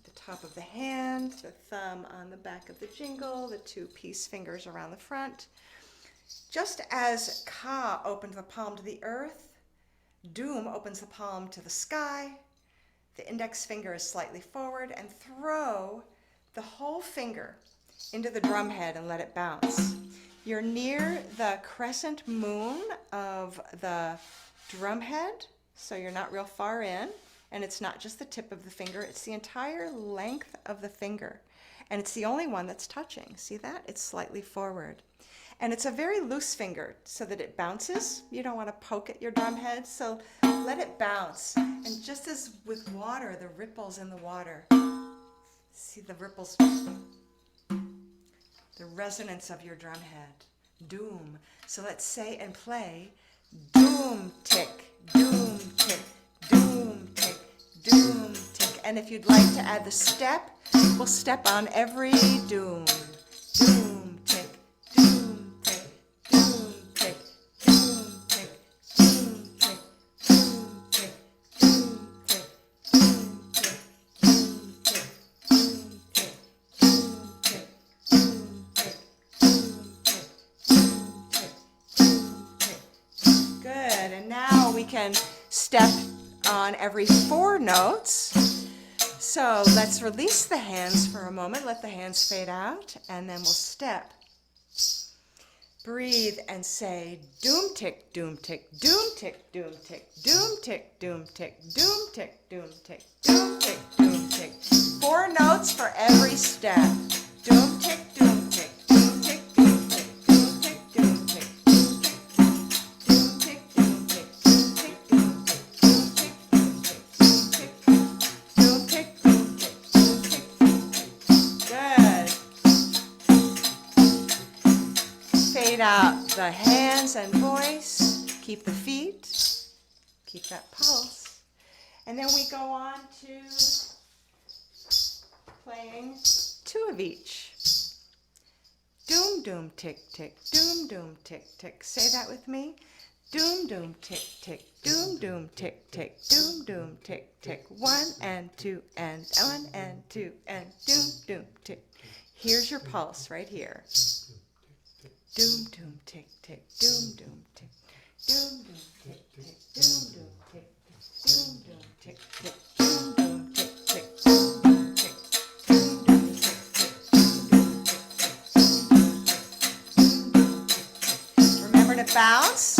the top of the hand, the thumb on the back of the jingle, the 2 peace fingers around the front. Just as Ka opened the palm to the earth, Doom opens the palm to the sky. The index finger is slightly forward, and throw the whole finger into the drum head and let it bounce. You're near the crescent moon of the drum head, so you're not real far in, and it's not just the tip of the finger, it's the entire length of the finger. And it's the only one that's touching. See that? It's slightly forward. And it's a very loose finger so that it bounces. You don't want to poke at your drum head, so let it bounce. And just as with water, the ripples in the water, see the ripples, the resonance of your drum head. Doom. So let's say and play doom tick, doom tick, doom tick, doom tick. And if you'd like to add the step, we'll step on every doom. Doom tick, doom tick, doom tick, doom tick, doom tick, doom tick, doom tick, doom tick, doom tick, doom tick, doom tick, doom tick, doom tick, doom tick, doom tick. Good, and now we can step on every 4 notes. So let's release the hands for a moment, let the hands fade out, and then we'll step. Breathe and say doom tick, doom tick, doom tick, doom tick, doom tick, doom tick, doom tick, doom tick, doom tick, doom tick. 4 notes for every step. Doom tick, doom tick, doom tick, doom tick, doom tick, doom tick, doom tick, doom tick, doom tick, doom tick, doom tick, doom tick, doom tick, doom tick, doom tick, doom tick, doom tick, doom tick. Good. Fade out the hands and voice. Keep the feet. Keep that pulse. And then we go on to playing 2 of each. Doom, doom, tick, tick, doom, doom, tick, tick. Say that with me. Doom, doom, tick, tick, doom, doom, tick, tick, doom, doom, tick, tick. 1 and 2 and 1 and 2 and doom, doom, tick. Here's your pulse right here. Doom, doom, tick, tick, doom, doom, tick. Doom, doom, tick, tick, doom, doom, tick, tick, doom, doom, tick, tick, doom, doom, tick, tick, doom, doom, tick, doom, doom, tick, tick, doom, doom, tick, tick. Remember to bounce.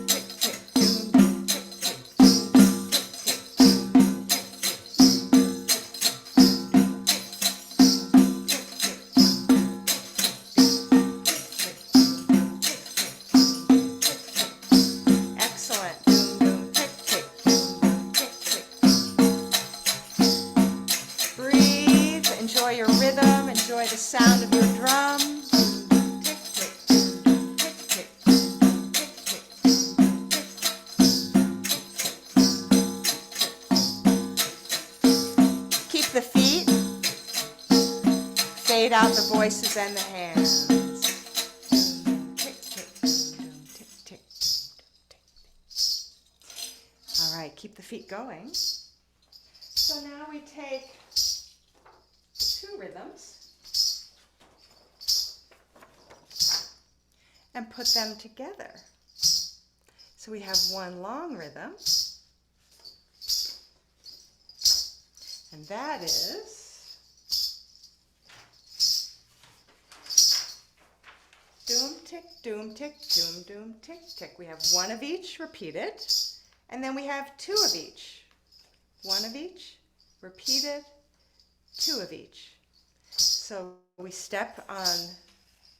Tick, tick, doom, doom, tick, tick, doom, doom, tick, tick, doom, doom, tick, tick, doom, doom, tick, tick, doom, doom, tick, tick, doom, doom, tick, tick, excellent. Doom, doom, tick, tick, doom, doom, tick, tick. Breathe, enjoy your rhythm, enjoy the sound of your drum. Doom, doom, tick, tick, doom, doom, tick, tick, doom, doom, tick, tick, doom, doom, tick, tick, keep the feet, fade out the voices and the hands. Doom, doom, tick, tick, doom, doom, tick, tick, doom, doom, tick, tick. All right, keep the feet going. So now we take the two rhythms and put them together. So we have one long rhythm, and that is doom tick, doom tick, doom doom tick tick. We have one of each repeated, and then we have two of each. One of each, repeated, two of each. So we step on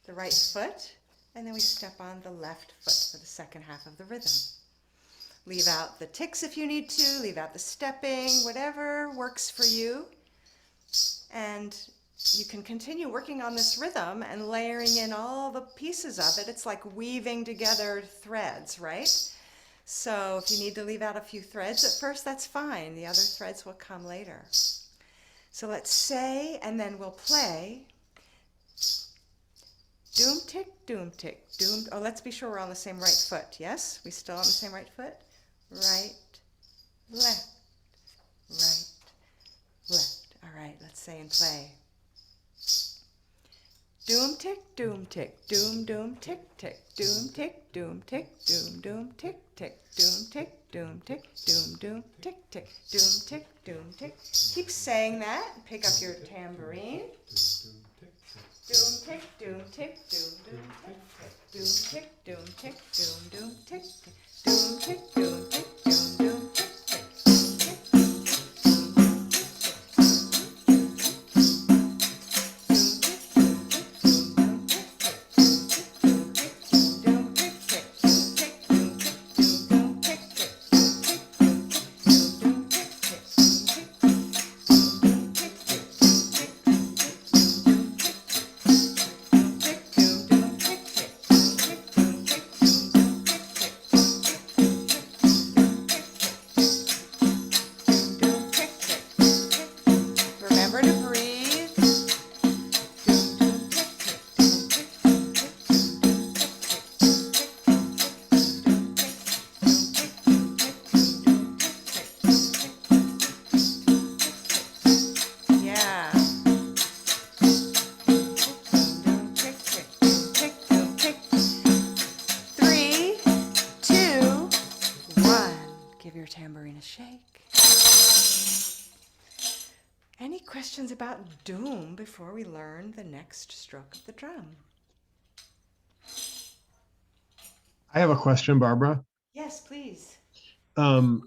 the right foot, and then we step on the left foot for the second half of the rhythm. Leave out the ticks if you need to, leave out the stepping, whatever works for you. And you can continue working on this rhythm and layering in all the pieces of it. It's like weaving together threads, right? So if you need to leave out a few threads at first, that's fine. The other threads will come later. So let's say, and then we'll play. Doom tick, doom tick, doom. Oh, let's be sure we're on the same right foot. Yes? We still on the same right foot? Right, left, right, left. All right, let's say and play. Doom tick, doom tick, doom doom tick tick, doom tick, doom tick, doom tick tick, doom tick, doom tick, doom tick tick, doom tick, doom tick. Keep saying that. Pick up your tambourine. Doom tick, doom tick, doom tick tick, doom tick, doom tick, doom tick tick, doom tick, doom tick, doom tick tick. Remember to breathe. Yeah. 3, 2, 1. Give your tambourine a shake. Any questions about doom before we learn the next stroke of the drum? I have a question, Barbara. Yes, please. Um,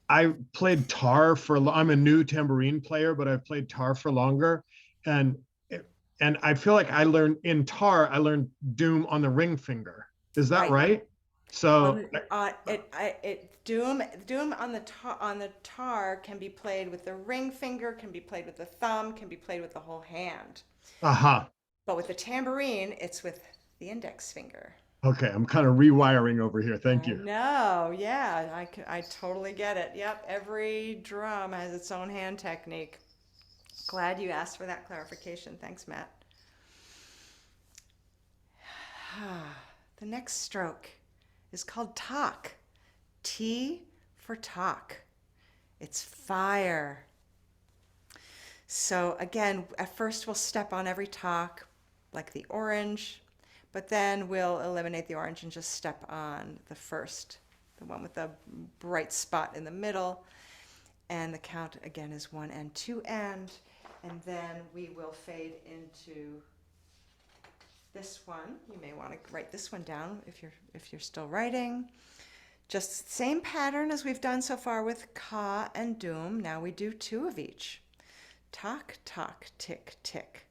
I played tar I'm a new tambourine player, but I've played tar for longer, and and I feel like I learned doom on the ring finger. Is that Right. right? So Doom on the tar can be played with the ring finger, can be played with the thumb, can be played with the whole hand. aha. But with the tambourine, it's with the index finger. Okay, I'm kind of rewiring over here. Thank I you. know, yeah, I totally get it. Yep, every drum has its own hand technique. Glad you asked for that clarification. Thanks, Matt. The next stroke is called talk. T for talk. It's fire. So again, at first we'll step on every talk like the orange, but then we'll eliminate the orange and just step on the first, the one with the bright spot in the middle. And the count again is 1 and 2 and then we will fade into this one. You may want to write this one down if you're still writing. Just same pattern as we've done so far with ka and doom. Now we do 2 of each. Tak, tak, tick, tick,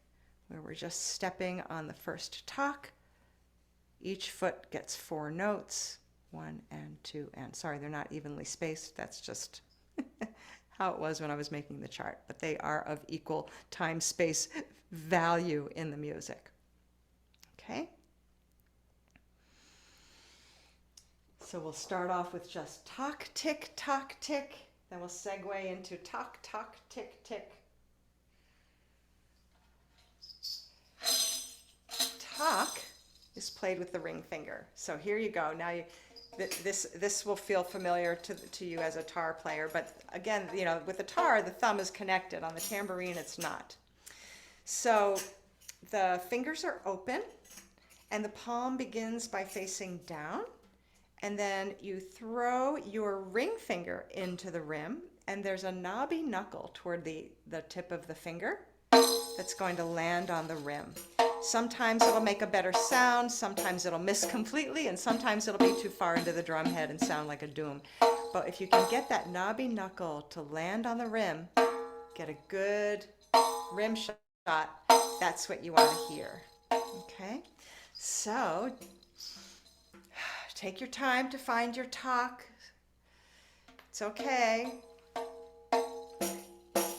where we're just stepping on the first tak. Each foot gets 4 notes, 1 and 2 and. Sorry, they're not evenly spaced. That's just how it was when I was making the chart, but they are of equal time space value in the music. Okay? So we'll start off with just tak, tick, tak, tick. Then we'll segue into tak, tak, tick, tick. Tak is played with the ring finger. So here you go. Now this will feel familiar to you as a tar player, but again, you know, with the tar, the thumb is connected. On the tambourine, it's not. So the fingers are open, and the palm begins by facing down, and then you throw your ring finger into the rim, and there's a knobby knuckle toward the tip of the finger that's going to land on the rim. Sometimes it'll make a better sound, sometimes it'll miss completely, and sometimes it'll be too far into the drum head and sound like a doom. But if you can get that knobby knuckle to land on the rim, get a good rim shot, that's what you want to hear. Okay? So, take your time to find your tak. It's okay.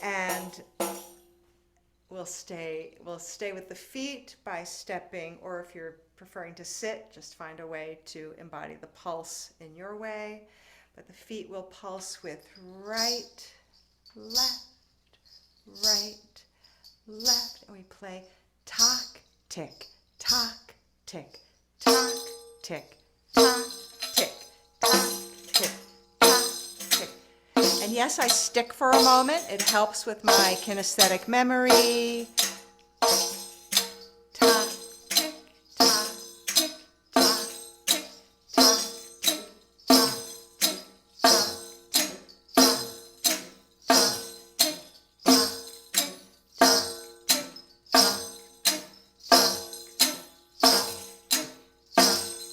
And we'll stay with the feet by stepping, or if you're preferring to sit, just find a way to embody the pulse in your way. But the feet will pulse with right, left, right, left, and we play tak, tick, tak, tick, tak, tick, tak, tick, tak, tick, tak, tick. And yes, I stick for a moment. It helps with my kinesthetic memory. Tak, tick, tak, tick, tak, tick, tak, tick, tak, tick, tak, tick, tak, tick, tak, tick, tak, tick, tak,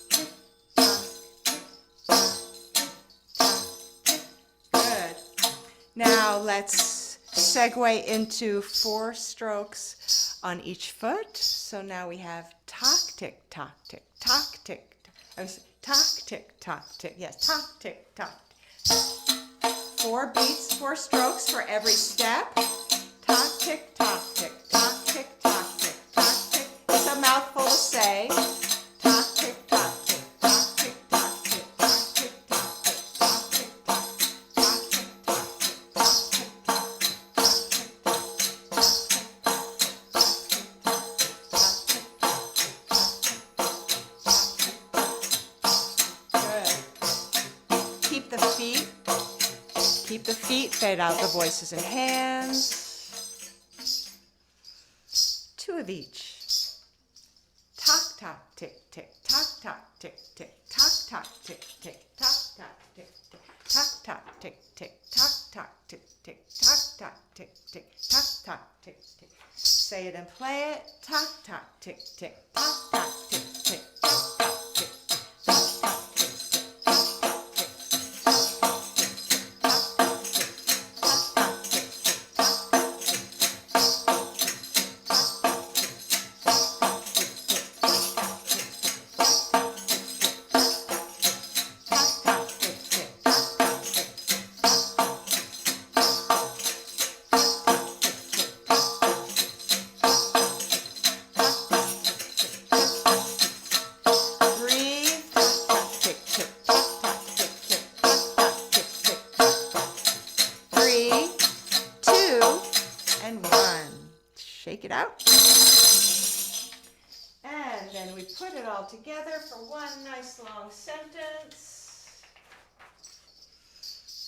tick, tak, tick, Good. Now let's segue into 4 strokes on each foot. So now we have tak, tick, tak, tick, tak, tick, tak, tick, tak, tick. Yes, tak, tick, tak. 4 beats, 4 strokes for every step. Tak, tick, tak, tick, tak, tick, tak, tick, tak, tick. It's a mouthful to say. Tak, tick, tak, tick, tak, tick, tak, tick, tak, tick, tak, tick, tak, tick, tak, tak, tick, tak, tick, tak, tick, tak, tick, Good. Keep the feet, fade out the voices and hands. 2 of each. Tak, tak, tick, tick, tak, tak, tick, tick, tak, tak, tick, tick, tak, tak, tick, tick, tak, tak, tick, tick, tak, tak, tick, tick, tak, tak, tick, tick, tak, tak, tick, tick. Say it and play it. Tak, tak, tick, tick, tak, tak, tick, tick, tak, tak, tick, tick, tak, tak, tick, tick, tak, tak, tick, Shake it out. And then we put it all together for one nice long sentence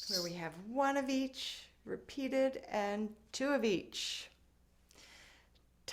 where we have 1 of each repeated and 2 of each.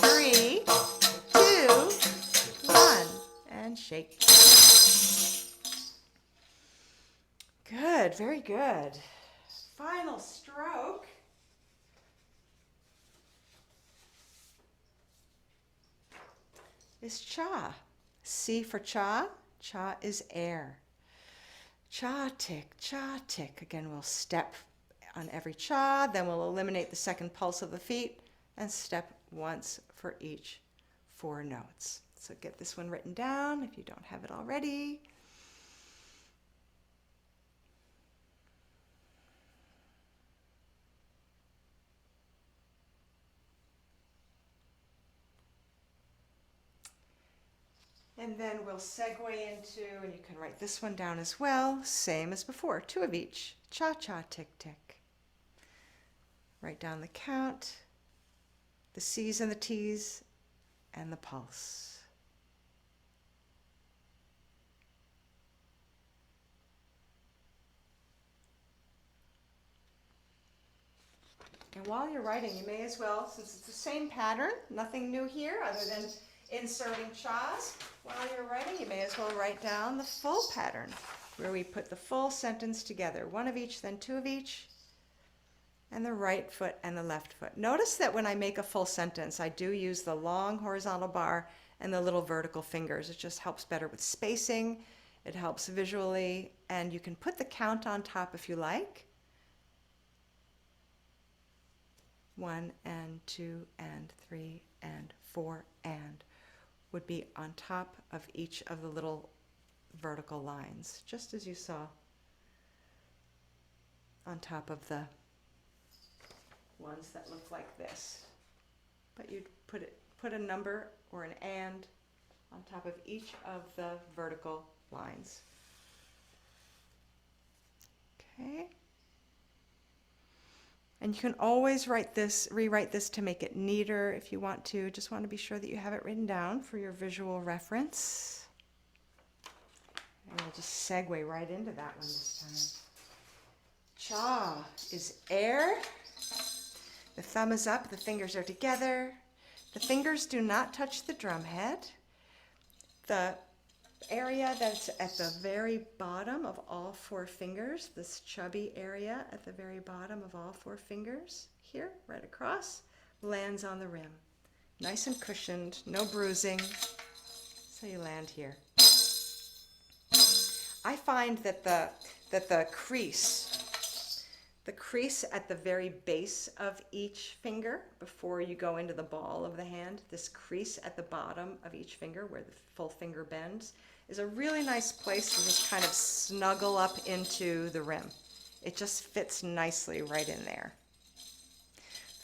Three, two, one, and shake. Good, very good. Final stroke. Is cha. C for cha. Cha is air. Cha tick, cha tick. Again, we'll step on every cha, then we'll eliminate the second pulse of the feet and step once for each 4 notes. So get this one written down if you don't have it already. And then we'll segue into, and you can write this one down as well, same as before, 2 of each. Cha, cha, tick, tick. Write down the count, the C's and the T's, and the pulse. And while you're writing, you may as well, since it's the same pattern, nothing new here other than inserting chas, while you're writing, you may as well write down the full pattern, where we put the full sentence together, 1 of each, then 2 of each, and the right foot and the left foot. Notice that when I make a full sentence, I do use the long horizontal bar and the little vertical fingers. It just helps better with spacing, it helps visually, and you can put the count on top if you like. 1 and 2 and 3 and 4 and would be on top of each of the little vertical lines, just as you saw on top of the ones that look like this. But you'd put a number or an and on top of each of the vertical lines. Okay. And you can always rewrite this to make it neater if you want to. Just want to be sure that you have it written down for your visual reference. And we'll just segue right into that one this time. Cha is air. The thumb is up, the fingers are together. The fingers do not touch the drum head. The area that's at the very bottom of all 4 fingers, this chubby area at the very bottom of all 4 fingers, here, right across, lands on the rim. Nice and cushioned, no bruising, so you land here. I find that the crease at the very base of each finger, before you go into the ball of the hand, this crease at the bottom of each finger where the full finger bends, is a really nice place to just kind of snuggle up into the rim. It just fits nicely right in there.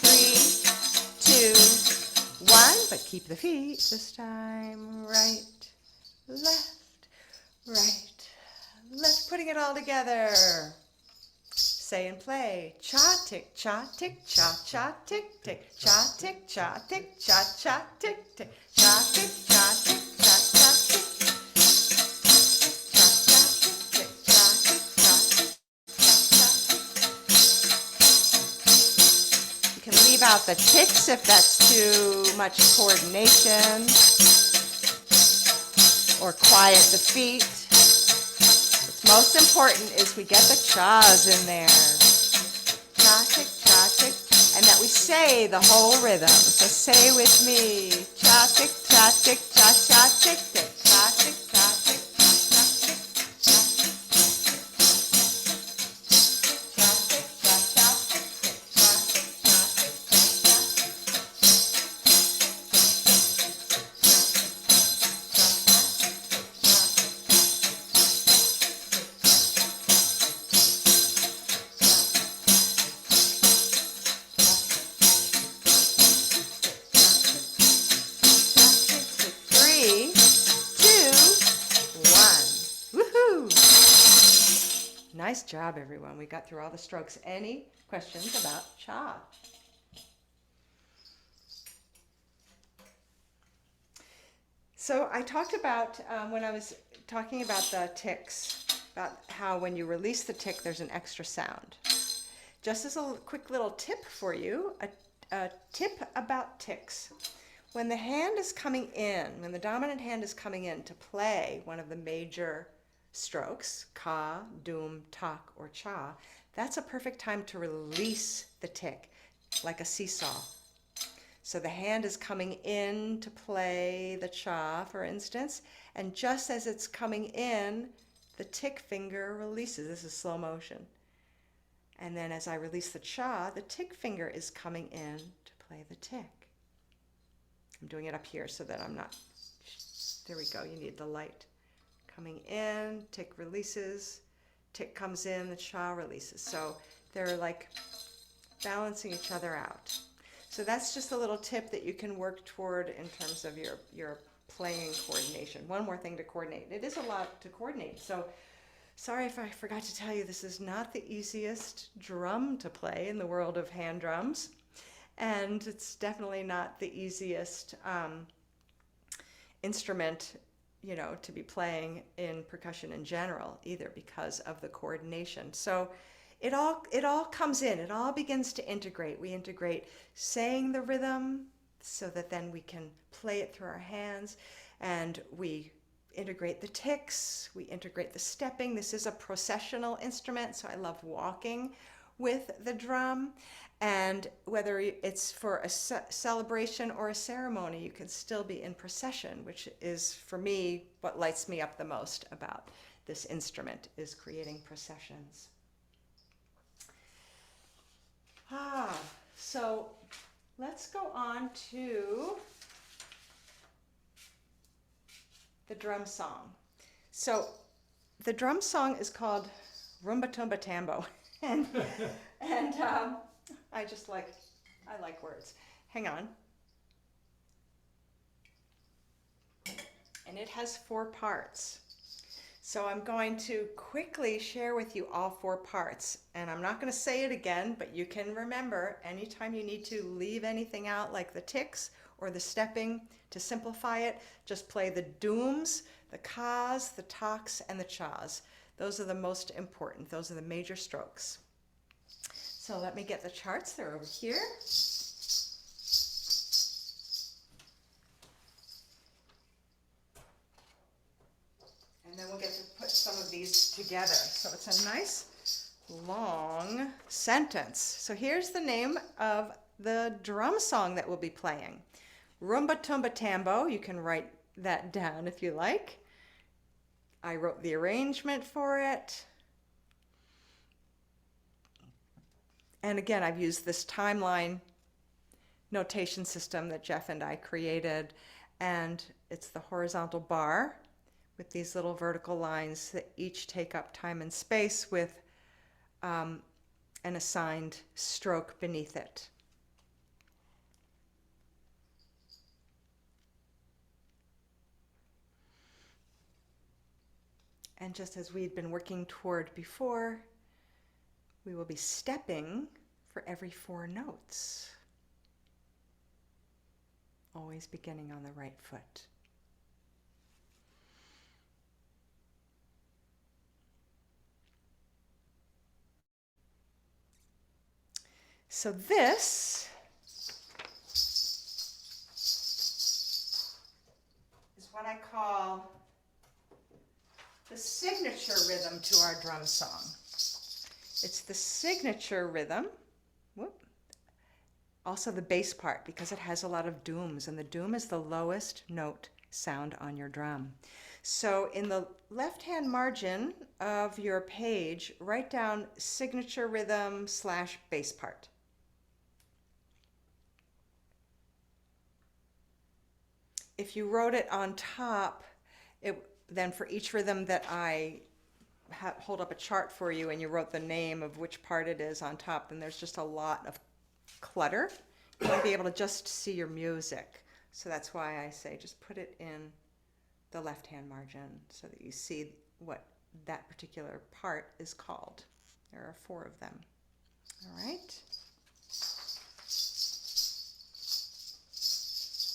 3, 2, 1. But keep the feet this time. Right, left, right, left. Putting it all together. Say and play. Cha tick, cha tick, cha cha tick tick, cha tick, cha tick, cha cha tick tick, cha tick, cha tick, cha cha tick, cha cha tick tick, cha tick, cha tick, cha cha. You can leave out the ticks if that's too much coordination, or quiet the feet. What's most important is we get the chas in there. Cha tick, and that we say the whole rhythm. So say with me, cha tick, cha tick, cha cha tick tick, cha tick, cha tick, cha cha tick, cha tick, cha tick, cha cha tick tick, cha tick, cha tick, cha Nice job, everyone. We got through all the strokes. Any questions about cha? So I talked about, when I was talking about the ticks, about how when you release the tick, there's an extra sound. Just as a quick little tip for you, a tip about ticks. When the hand is coming in, when the dominant hand is coming in to play one of the major strokes, ka, dum, tak, or cha, that's a perfect time to release the tick, like a seesaw. So the hand is coming in to play the cha, for instance, and just as it's coming in, the tick finger releases. This is slow motion. And then as I release the cha, the tick finger is coming in to play the tick. I'm doing it up here so that I'm not, there we go, you need the light. Coming in, tick releases, tick comes in, the cha releases. So they're like balancing each other out. So that's just a little tip that you can work toward in terms of your playing coordination. One more thing to coordinate. It is a lot to coordinate. So sorry if I forgot to tell you, this is not the easiest drum to play in the world of hand drums. And it's definitely not the easiest instrument, you know, to be playing in percussion in general either, because of the coordination. So it all comes in, it all begins to integrate. We integrate saying the rhythm so that then we can play it through our hands, and we integrate the ticks, we integrate the stepping. This is a processional instrument, so I love walking with the drum. And whether it's for a celebration or a ceremony, you can still be in procession, which is, for me, what lights me up the most about this instrument, is creating processions. So let's go on to the drum song. So the drum song is called Rumba Tumba Tambo. and I like words. Hang on. And it has 4 parts. So I'm going to quickly share with you all 4 parts. And I'm not going to say it again, but you can remember anytime you need to leave anything out like the ticks or the stepping to simplify it, just play the dooms, the kas, the taks, and the chas. Those are the most important. Those are the major strokes. So let me get the charts. They're over here. And then we'll get to put some of these together. So it's a nice long sentence. So here's the name of the drum song that we'll be playing. Rumba Tumba Tambo. You can write that down if you like. I wrote the arrangement for it. And again, I've used this timeline notation system that Jeff and I created. And it's the horizontal bar with these little vertical lines that each take up time and space with an assigned stroke beneath it. And just as we've been working toward before, we will be stepping for every 4 notes, always beginning on the right foot. So this is what I call the signature rhythm to our drum song. It's the signature rhythm, also the bass part, because it has a lot of dooms, and the doom is the lowest note sound on your drum. So in the left-hand margin of your page, write down signature rhythm / bass part. If you wrote it on top, then for each rhythm that I hold up a chart for you and you wrote the name of which part it is on top, then there's just a lot of clutter. You want to be able to just see your music. So that's why I say just put it in the left-hand margin so that you see what that particular part is called. There are 4 of them. All right.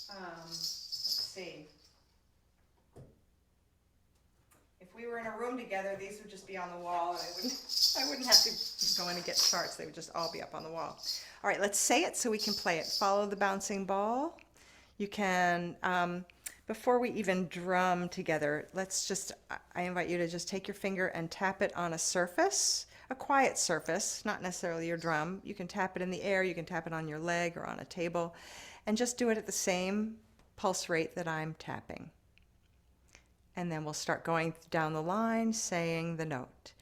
Let's see. If we were in a room together, these would just be on the wall, and I wouldn't have to go in and get charts. They would just all be up on the wall. All right, let's say it so we can play it. Follow the bouncing ball. You can, before we even drum together, I invite you to just take your finger and tap it on a surface, a quiet surface, not necessarily your drum. You can tap it in the air, you can tap it on your leg or on a table, and just do it at the same pulse rate that I'm tapping. And then we'll start going down the line saying the note.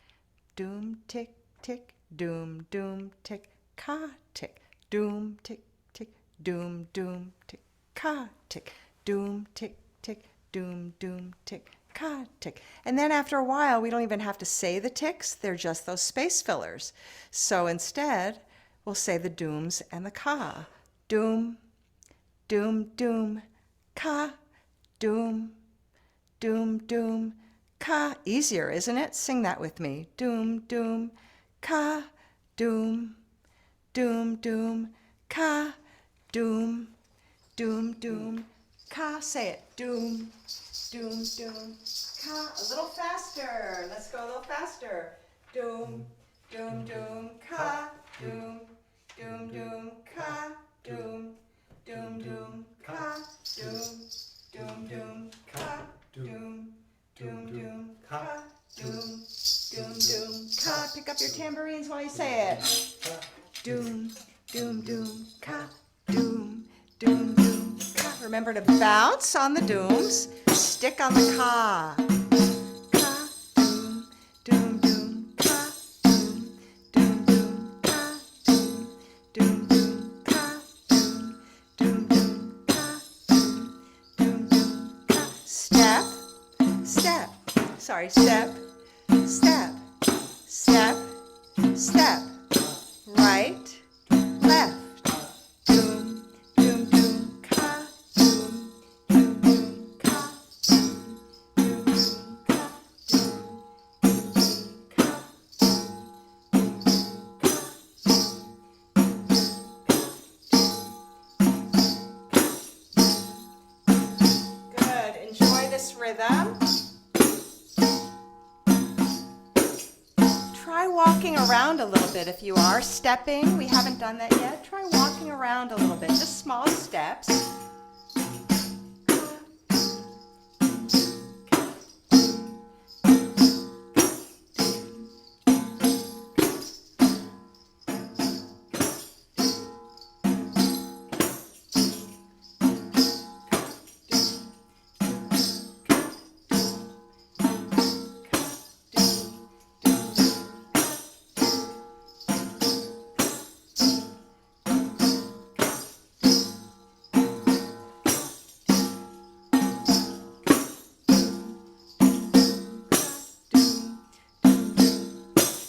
Doom, tick, tick, doom, doom, tick, ka, tick, doom, tick, tick, doom, doom, tick, ka, tick, doom, tick, tick, doom, doom, tick, ka, tick. And then after a while, we don't even have to say the ticks. They're just those space fillers. So instead, we'll say the dooms and the ka. Doom, doom, doom, ka, doom, doom, doom, ka. Easier, isn't it? Sing that with me. Doom, doom, ka, doom, doom, doom, ka, doom, doom, doom, ka. Say it. Doom, doom, doom, ka. A little faster. Let's go a little faster. Doom, doom, doom, ka, doom, doom, doom, ka, doom, doom, doom, ka, doom, doom, doom, ka. Doom, doom, doom, ka, doom, doom, doom, ka. Pick up your tambourines while you say it. Doom, doom, doom, ka, doom, doom, doom, ka. Remember to bounce on the dooms, stick on the ka. Ka, doom, doom, doom, ka, doom, doom, doom, ka, doom, doom, doom, ka, doom, doom, doom, ka, doom, doom, doom, ka. Step, step, step, step, step, step, right, left, doom, doom, doom, ka, doom, doom, doom, ka, doom, doom, doom, ka, doom, doom, doom, ka, Good. Enjoy this rhythm. Try walking around a little bit if you are stepping. We haven't done that yet. Try walking around a little bit, just small steps.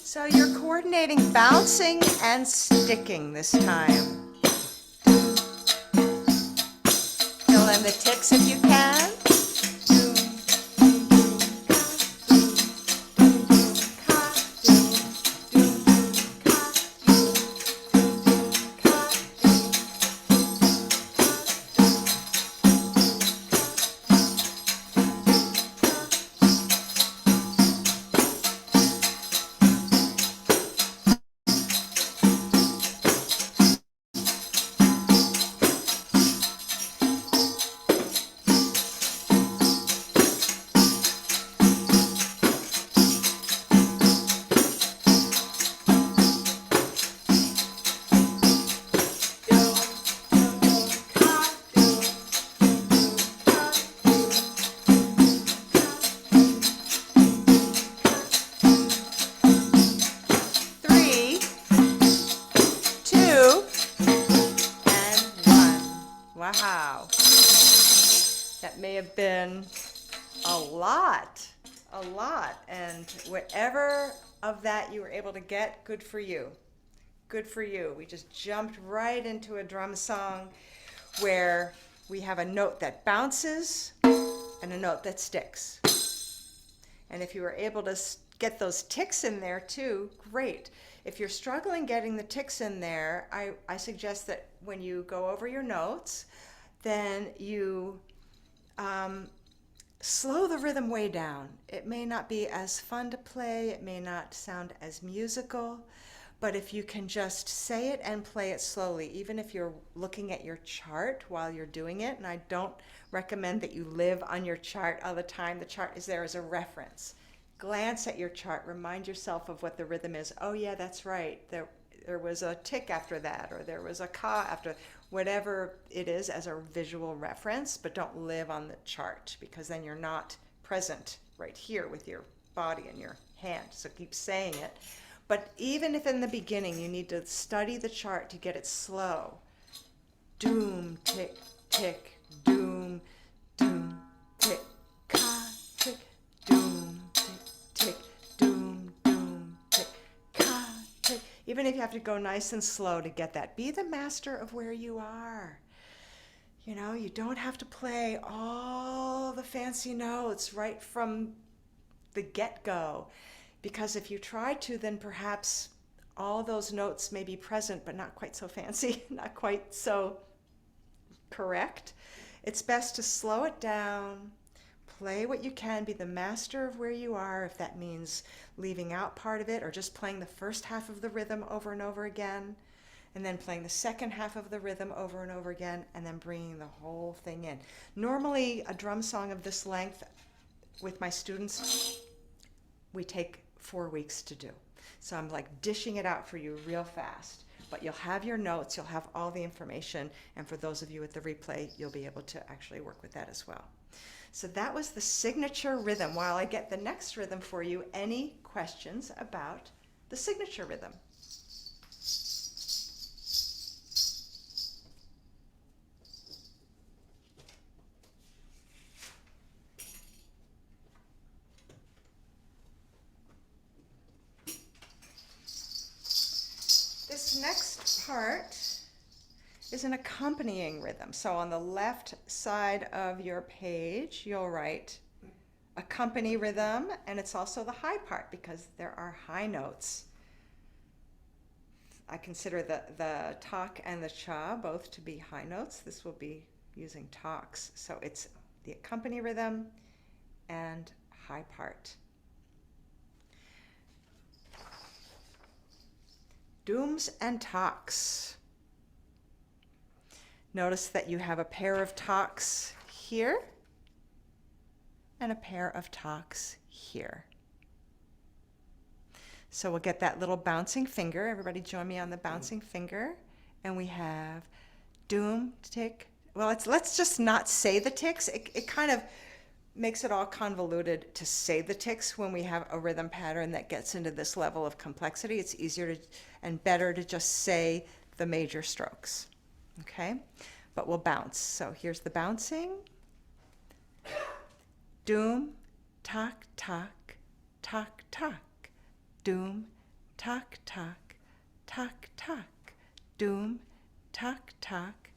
So you're coordinating bouncing and sticking this time. Fill in the ticks if you can. Wow, that may have been a lot, and whatever of that you were able to get, good for you. Good for you. We just jumped right into a drum song where we have a note that bounces and a note that sticks. And if you were able to get those ticks in there too, great. If you're struggling getting the ticks in there, I suggest that when you go over your notes, then you slow the rhythm way down. It may not be as fun to play, it may not sound as musical, but if you can just say it and play it slowly, even if you're looking at your chart while you're doing it, and I don't recommend that you live on your chart all the time. The chart is there as a reference. Glance at your chart, remind yourself of what the rhythm is. Oh yeah, that's right. There was a tick after that, or there was a ka after, whatever it is as a visual reference, but don't live on the chart because then you're not present right here with your body and your hand. So keep saying it. But even if in the beginning you need to study the chart to get it slow, doom, tick, tick, doom, doom, tick, ka, tick, doom, tick, tick, doom, doom, tick, ka, tick. Even if you have to go nice and slow to get that, be the master of where you are. You know, you don't have to play all the fancy notes right from the get-go. Because if you try to, then perhaps all those notes may be present, but not quite so fancy, not quite so correct. It's best to slow it down, play what you can, be the master of where you are, if that means leaving out part of it or just playing the first half of the rhythm over and over again, and then playing the second half of the rhythm over and over again, and then bringing the whole thing in. Normally, a drum song of this length with my students, we take 4 weeks to do. So I'm like dishing it out for you real fast. But you'll have your notes, you'll have all the information, and for those of you at the replay, you'll be able to actually work with that as well. So that was the signature rhythm. While I get the next rhythm for you, any questions about the signature rhythm? this next part is an accompanying rhythm. So on the left side of your page, you'll write accompany rhythm, and it's also the high part because there are high notes. I consider the tak and the cha both to be high notes. This will be using talks. So it's the accompany rhythm and high part. Dooms and talks. Notice that you have a pair of talks here and a pair of talks here. So we'll get that little bouncing finger. Everybody join me on the bouncing finger. And we have doom, tick. Well, let's just not say the ticks. It kind of makes it all convoluted to say the ticks when we have a rhythm pattern that gets into this level of complexity. It's easier and better to just say the major strokes. Okay? But we'll bounce. So here's the bouncing. Doom, tak, tak, tak, tak. Doom, tak, tak, tak, tak. Doom, tak, tak,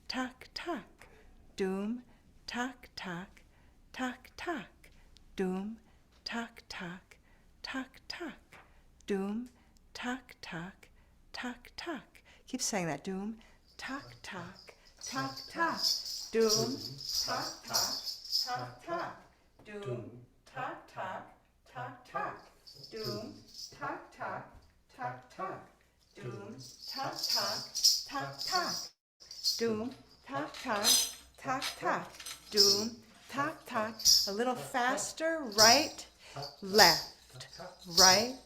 tak, tak. Doom, tak, tak, tak, tak. Doom, tak, tak, tak, tak. Doom, tak, tak, tak, tak. Keep saying that. Doom, tak, tak, tak, tak. Doom, tak, tak, tak, tak. Doom, tak, tak, tak, tak. Doom, tak, tak, tak, tak. Doom, tak, tak, tak, tak. Doom, tak, tak, tak, tak. Doom, tak, tak. A little faster. Right, left, right,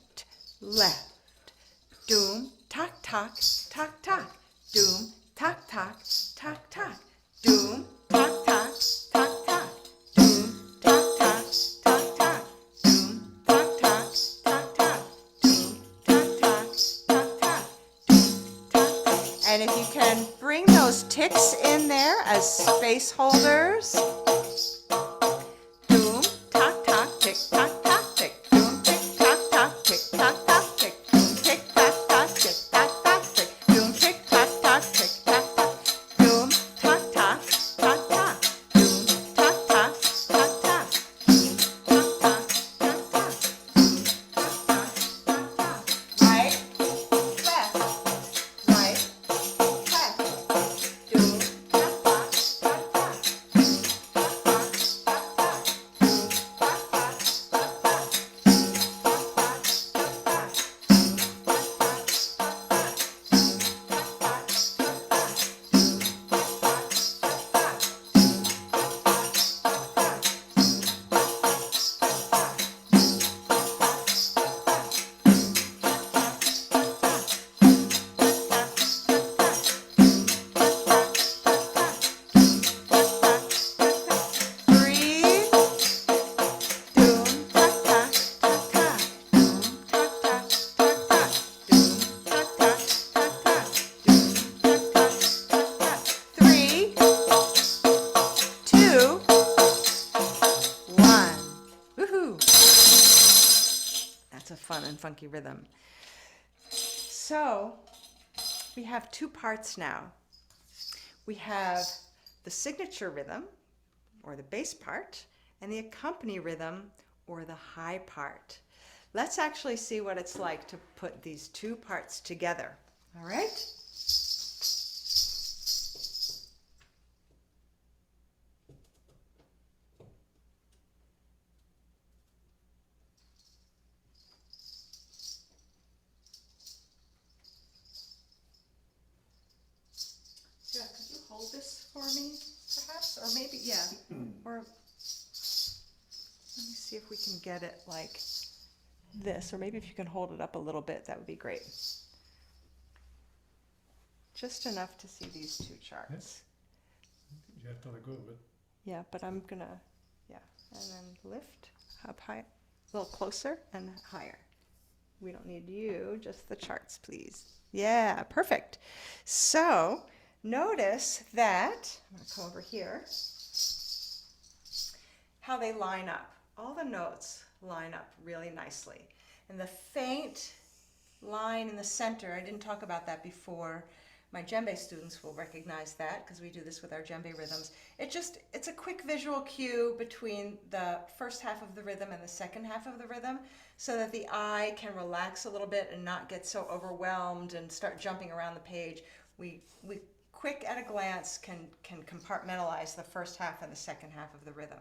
left. Doom, tak, tak, tak, tak. Doom, tak, tak, tak, tak. Doom, tak, tak, tak, tak. Doom, tak, tak, tak, tak. Doom, tak, tak, tak, tak. Doom, tak, tak, tak, tak. Doom, tak, tak. And if you can bring those ticks in there as space holders. Doom, tak, tak, tick, tak, tak, tick. Doom, tick, tak, tak, tick, tak, tak, tick. Doom, tick, tak, tak, tick, tak, tak, tick. Doom, tick, tak, tak, tick, tak, tak. Doom, tak, tak, tak, tak. Doom, tak, tak, tak, tak. Doom, tak, tak, tak, tak. Doom, tak, tak, tak, tak. Right, left, right, left. Doom, tak, tak, tak, tak. Doom, tak, tak, tak, tak. Doom, tak, tak, tak, tak. Breathe. Doom, tak, tak, tak, tak. Doom, tak, tak, tak, tak. Doom, tak, tak, tak, tak. Doom, tak, tak, tak, tak. 3, 2, 1. Woohoo! That's a fun and funky rhythm. So, we have two parts now. We have the signature rhythm, or the bass part, and the accompany rhythm, or the high part. Let's actually see what it's like to put these two parts together. All right? Yeah, could you hold this for me, perhaps? Or maybe, yeah. Or let me see if we can get it like this. Or maybe if you can hold it up a little bit, that would be great. Just enough to see these two charts. You have to let go of it. Yeah, but I'm gonna, yeah. And then lift up high, a little closer and higher. We don't need you, just the charts, please. Yeah, perfect. So notice that, I'm gonna come over here, how they line up. All the notes line up really nicely. And the faint line in the center. I didn't talk about that before. My djembe students will recognize that because we do this with our djembe rhythms. It's a quick visual cue between the first half of the rhythm and the second half of the rhythm so that the eye can relax a little bit and not get so overwhelmed and start jumping around the page. We quick at a glance can compartmentalize the first half and the second half of the rhythm.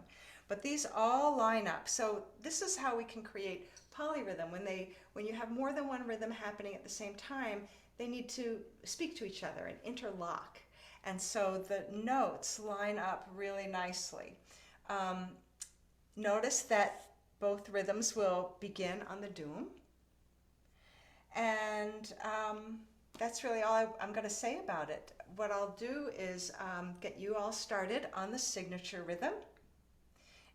But these all line up. So this is how we can create polyrhythm. When you have more than one rhythm happening at the same time, they need to speak to each other and interlock. And so the notes line up really nicely. Notice that both rhythms will begin on the doom. And that's really all I'm going to say about it. What I'll do is get you all started on the signature rhythm.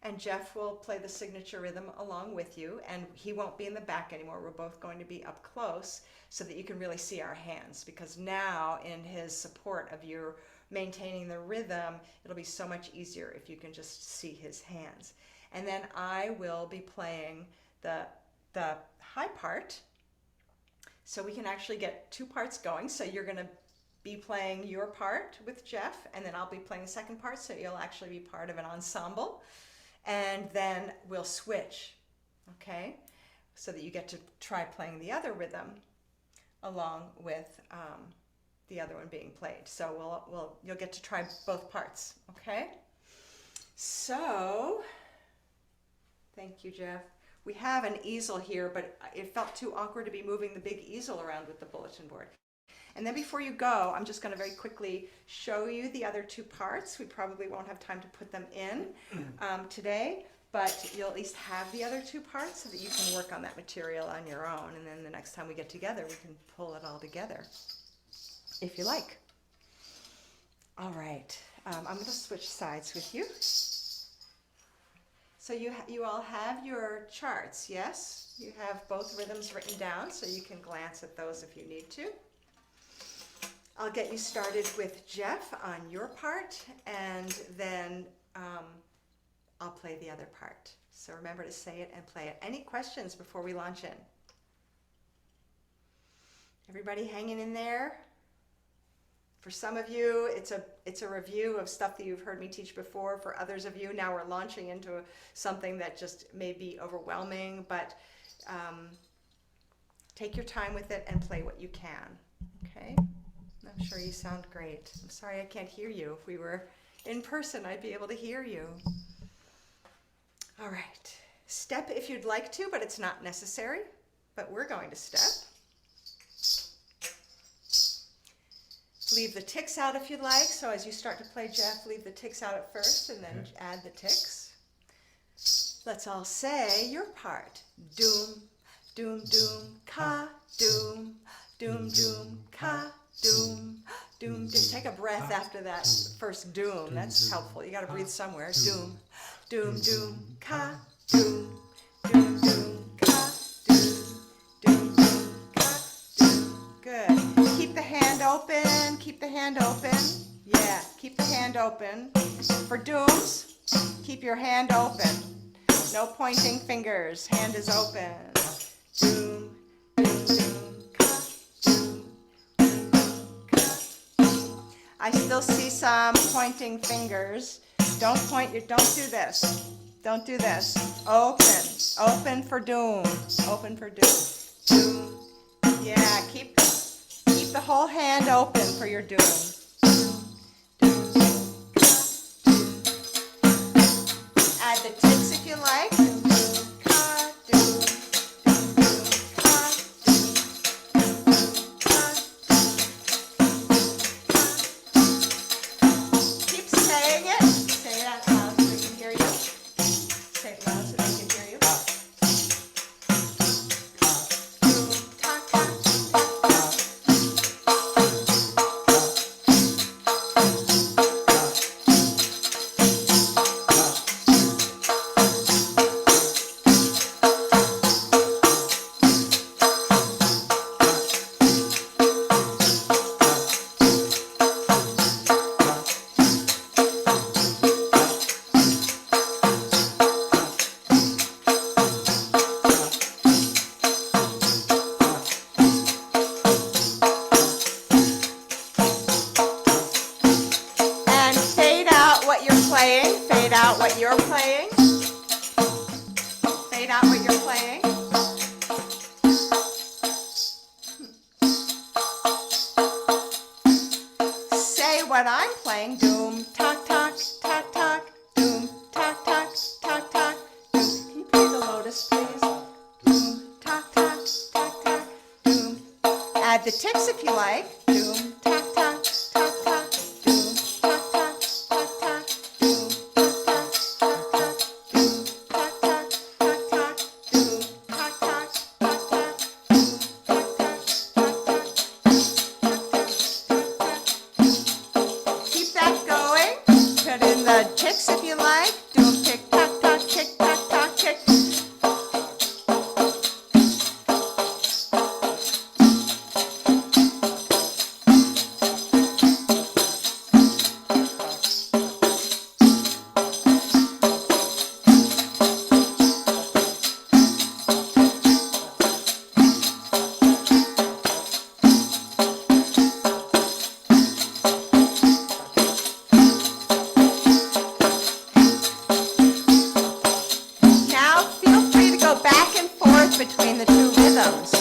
And Jeff will play the signature rhythm along with you, and he won't be in the back anymore. We're both going to be up close so that you can really see our hands, because now in his support of you maintaining the rhythm, it'll be so much easier if you can just see his hands. And then I will be playing the high part, so we can actually get two parts going. So you're going to be playing your part with Jeff, and then I'll be playing the second part, so you'll actually be part of an ensemble. And then we'll switch, okay? So that you get to try playing the other rhythm along with the other one being played. So you'll get to try both parts, okay? So, thank you, Jeff. We have an easel here, but it felt too awkward to be moving the big easel around with the bulletin board. And then before you go, I'm just going to very quickly show you the other two parts. We probably won't have time to put them in today, but you'll at least have the other two parts so that you can work on that material on your own. And then the next time we get together, we can pull it all together, if you like. All right, I'm going to switch sides with you. So you all have your charts, yes? You have both rhythms written down, so you can glance at those if you need to. I'll get you started with Jeff on your part, and then I'll play the other part. So remember to say it and play it. Any questions before we launch in? Everybody hanging in there? For some of you, it's a review of stuff that you've heard me teach before. For others of you, now we're launching into something that just may be overwhelming, but take your time with it and play what you can, okay? I'm sure you sound great. I'm sorry I can't hear you. If we were in person, I'd be able to hear you. All right. Step if you'd like to, but it's not necessary. But we're going to step. Leave the ticks out if you'd like. So as you start to play, Jeff, leave the ticks out at first and then add the ticks. Let's all say your part. Doom, doom, doom, ka, doom, doom, doom, ka, doom, doom, doom. Take a breath after that first doom. That's helpful. You got to breathe somewhere. Doom, doom, doom, ka, doom, doom, doom, ka, doom, doom, doom, ka, doom. Good. Keep the hand open. Keep the hand open. Yeah, keep the hand open. For dooms, keep your hand open. No pointing fingers. Hand is open. Doom, doom, doom, ka, doom. I still see some pointing fingers. Don't point your, don't do this. Don't do this. Open. Open for doom. Open for doom. Doom. Yeah, keep the whole hand open for your doom. Doom, doom, ka, doom. Add the ticks if you like. Doom, doom, ka, doom. Doom, doom, ka, doom. Ka, keep saying it. Say it out loud so they can hear you. Say it loud so they can hear you. Doom, ta, ka, what you're playing. Fade out what you're playing. Say what I'm playing. Doom, talk, talk, talk, talk. Doom, talk, talk, talk, talk. Doom. Can you play the lotus, please? Doom, talk, talk, talk, talk. Doom. Add the ticks if you like. Doom, talk, talk, talk, talk. Doom, talk, talk, talk, talk. Doom, talk, talk, talk, talk. Doom, talk, talk, talk, talk. Doom, talk, talk, talk, talk. Doom, talk, talk, talk, talk. Keep that going. Put in the ticks if you like. Doom, tick, tock, tock, tick, tock, tock, tick. Now feel free to go back and forth between the two rhythms.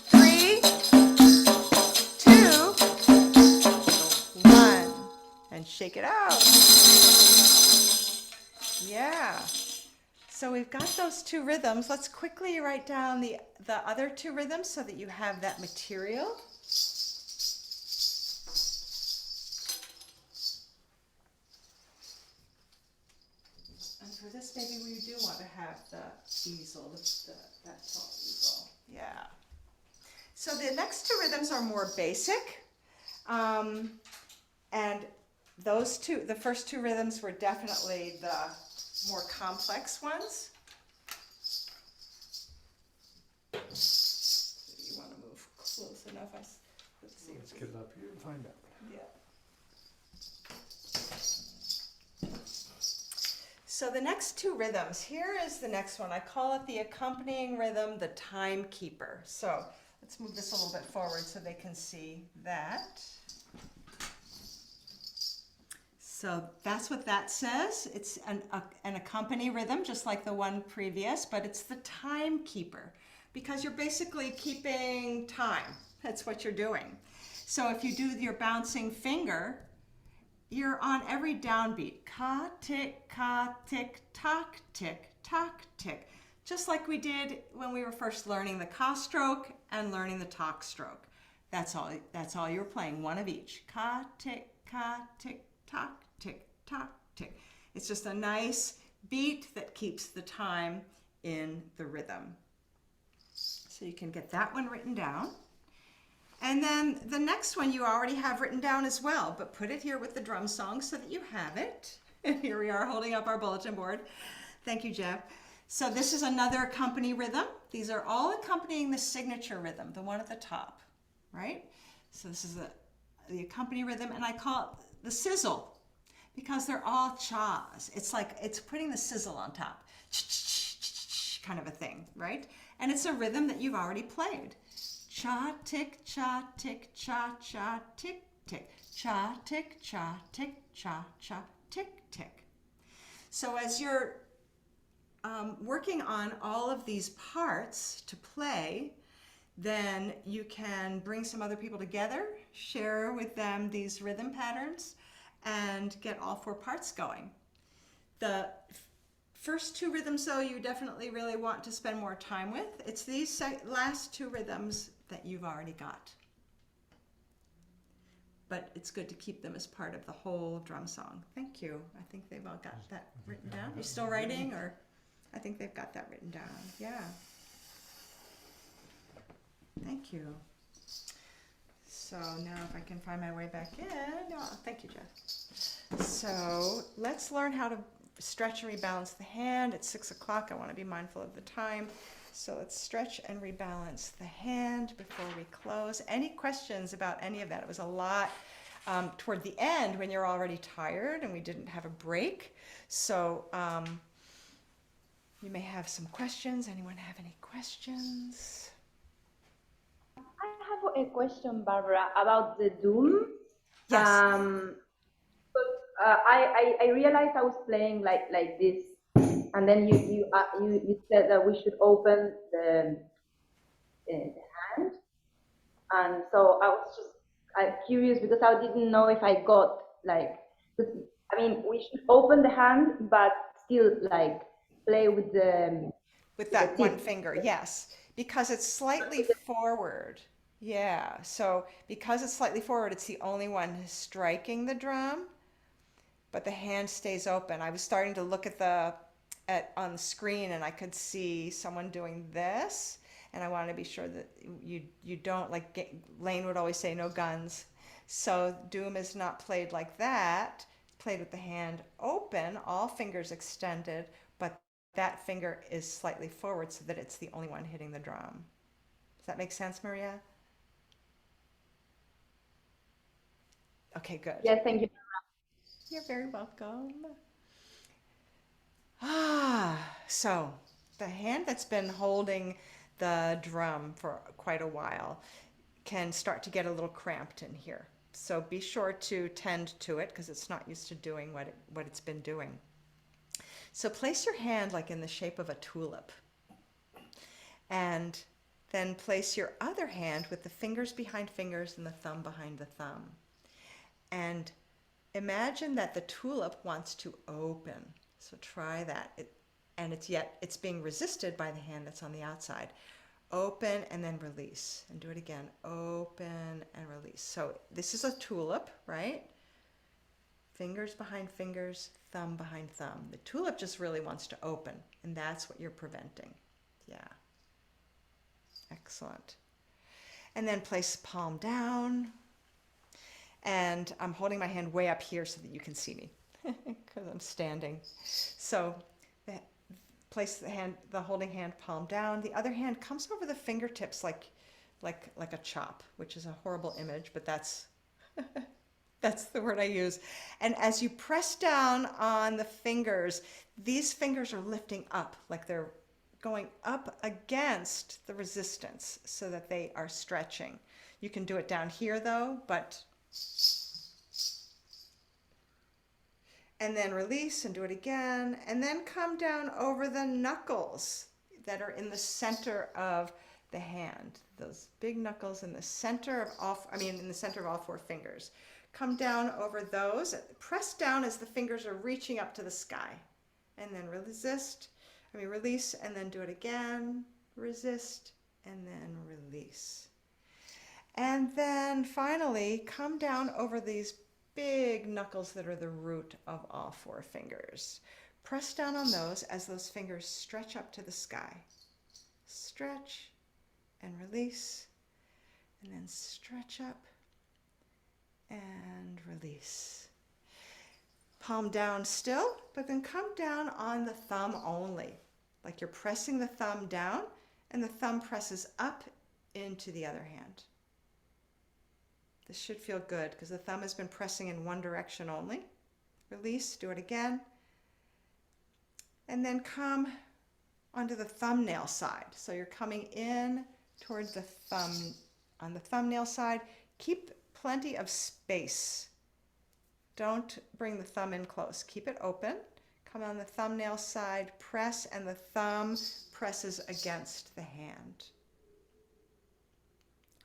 Three, two, one, and shake it out. Yeah. So we've got those two rhythms. Let's quickly write down the other two rhythms so that you have that material. And for this, maybe we do want to have the easel, that tall easel. Yeah. So the next two rhythms are more basic. And those two, the first two rhythms were definitely the more complex ones. So you want to move close enough. Let's see. Let's get it up here and find out. Yeah. So the next two rhythms, here is the next one. I call it the accompanying rhythm, the timekeeper. So let's move this a little bit forward so they can see that. So that's what that says. It's an accompany rhythm, just like the one previous, but it's the timekeeper because you're basically keeping time. That's what you're doing. So if you do your bouncing finger, you're on every downbeat. Ka, tick, tock, tick. Just like we did when we were first learning the ka stroke and learning the tock stroke. That's all you're playing, one of each. Ka, tick, tock, tick, tock, tick. It's just a nice beat that keeps the time in the rhythm. So you can get that one written down. And then the next one you already have written down as well, but put it here with the drum song so that you have it. And here we are holding up our bulletin board. Thank you, Jeff. So this is another accompany rhythm. These are all accompanying the signature rhythm, the one at the top, right? So this is the accompany rhythm, and I call it the sizzle because they're all chas. It's like it's putting the sizzle on top, kind of a thing, right? And it's a rhythm that you've already played. Cha tick, cha tick, cha cha tick tick, cha tick, cha tick, cha cha tick tick. So as you're working on all of these parts to play, then you can bring some other people together, share with them these rhythm patterns, and get all four parts going. The first two rhythms, though, you definitely really want to spend more time with. It's these last two rhythms that you've already got. But it's good to keep them as part of the whole drum song. Thank you. I think they've all got that written down. You still writing, or I think they've got that written down. Yeah. Thank you. So now if I can find my way back in. Oh, thank you, Jeff. So let's learn how to stretch and rebalance the hand. It's 6 o'clock. I want to be mindful of the time. So let's stretch and rebalance the hand before we close. Any questions about any of that? It was a lot toward the end when you're already tired and we didn't have a break. So you may have some questions. Anyone have any questions? I have a question, Barbara, about the doom. Yes. I realized I was playing like this, and then you said that we should open the hand, and so I was just curious because I didn't know if I got like, I mean, we should open the hand, but still like play with that one finger, yes, because it's slightly forward. Yeah, so because it's slightly forward, it's the only one striking the drum, but the hand stays open. I was starting to look on the screen and I could see someone doing this, and I wanted to be sure that you don't, like Lane would always say, no guns. So doom is not played like that. It's played with the hand open, all fingers extended, but that finger is slightly forward so that it's the only one hitting the drum. Does that make sense, Maria? Okay, good. Yes, thank you. You're very welcome. So the hand that's been holding the drum for quite a while can start to get a little cramped in here. So be sure to tend to it because it's not used to doing what it's been doing. So place your hand like in the shape of a tulip, and then place your other hand with the fingers behind fingers and the thumb behind the thumb. And imagine that the tulip wants to open. So try that. It's being resisted by the hand that's on the outside. Open and then release. And do it again. Open and release. So this is a tulip, right? Fingers behind fingers, thumb behind thumb. The tulip just really wants to open, and that's what you're preventing. Yeah. Excellent. And then place palm down. And I'm holding my hand way up here so that you can see me because I'm standing. So place the holding hand palm down. The other hand comes over the fingertips like a chop, which is a horrible image, but that's that's the word I use. And as you press down on the fingers, these fingers are lifting up, like they're going up against the resistance so that they are stretching. You can do it down here though, and then release and do it again, and then come down over the knuckles that are in the center of the hand. Those big knuckles in the center of in the center of all four fingers. Come down over those, press down as the fingers are reaching up to the sky, and then release, and then do it again, resist, and then release. And then finally, come down over these big knuckles that are the root of all four fingers. Press down on those as those fingers stretch up to the sky. Stretch and release, and then stretch up and release. Palm down still, but then come down on the thumb only. Like you're pressing the thumb down and the thumb presses up into the other hand. This should feel good because the thumb has been pressing in one direction only. Release, do it again. And then come onto the thumbnail side. So you're coming in towards the thumb on the thumbnail side. Keep plenty of space. Don't bring the thumb in close. Keep it open. Come on the thumbnail side, press, and the thumb presses against the hand.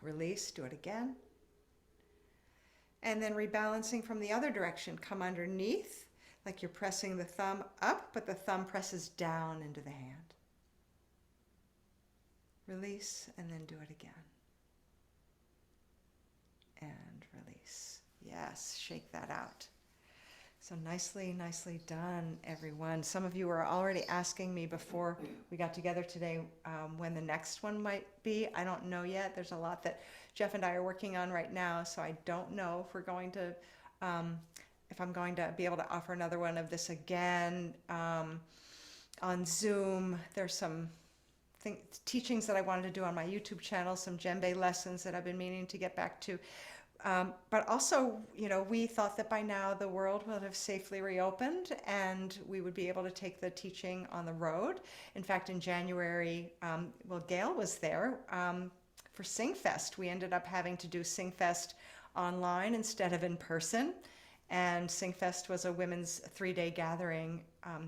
Release, do it again. And then rebalancing from the other direction, come underneath like you're pressing the thumb up, but the thumb presses down into the hand. Release, and then do it again. And release. Yes, shake that out. So nicely done, everyone. Some of you were already asking me before we got together today when the next one might be. I don't know yet. There's a lot that Jeff and I are working on right now, so I don't know if we're going to, if I'm going to be able to offer another one of this again on Zoom. There's some teachings that I wanted to do on my YouTube channel, some djembe lessons that I've been meaning to get back to. But also, we thought that by now the world would have safely reopened and we would be able to take the teaching on the road. In fact, in January, Gail was there for SingFest. We ended up having to do SingFest online instead of in person. And SingFest was a women's 3-day gathering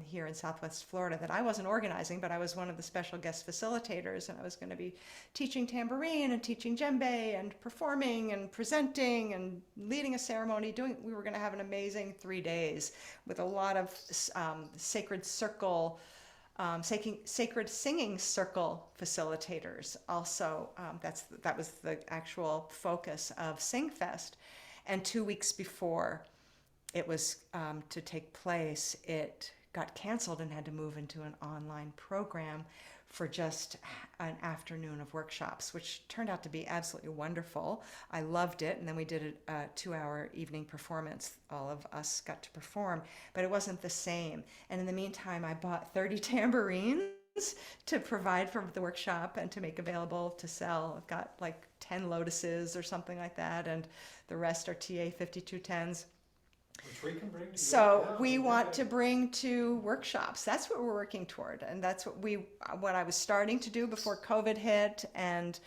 here in Southwest Florida that I wasn't organizing, but I was one of the special guest facilitators, and I was going to be teaching tambourine and teaching djembe and performing and presenting and leading a ceremony. We were going to have an amazing 3 days with a lot of sacred singing circle facilitators. Also, that was the actual focus of SingFest. And 2 weeks before it was to take place, it got canceled and had to move into an online program for just an afternoon of workshops, which turned out to be absolutely wonderful. I loved it. And then we did a 2-hour evening performance. All of us got to perform, but it wasn't the same. And in the meantime, I bought 30 tambourines to provide for the workshop and to make available to sell. I've got like 10 lotuses or something like that, and the rest are TA 5210s. Which we can bring to So we want to bring to workshops. That's what we're working toward, and that's what I was starting to do before COVID hit. And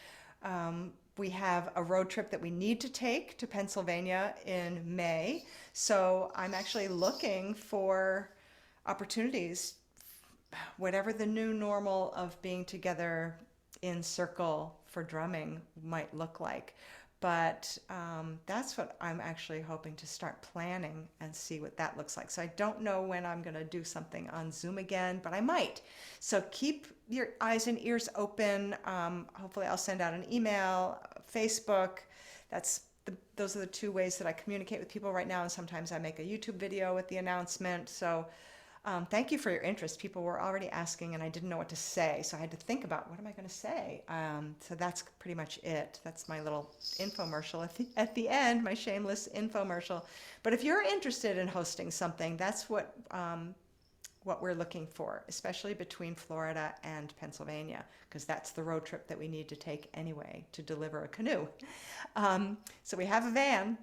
we have a road trip that we need to take to Pennsylvania in May. So I'm actually looking for opportunities, whatever the new normal of being together in circle for drumming might look like. But that's what I'm actually hoping to start planning and see what that looks like. So I don't know when I'm going to do something on Zoom again, but I might. So keep your eyes and ears open. Hopefully I'll send out an email, Facebook. Those are the 2 ways that I communicate with people right now. And sometimes I make a YouTube video with the announcement. So thank you for your interest. People were already asking and I didn't know what to say. So I had to think about, what am I going to say? So that's pretty much it. That's my little infomercial at the end, my shameless infomercial. But if you're interested in hosting something, that's what we're looking for, especially between Florida and Pennsylvania, because that's the road trip that we need to take anyway to deliver a canoe. So we have a van,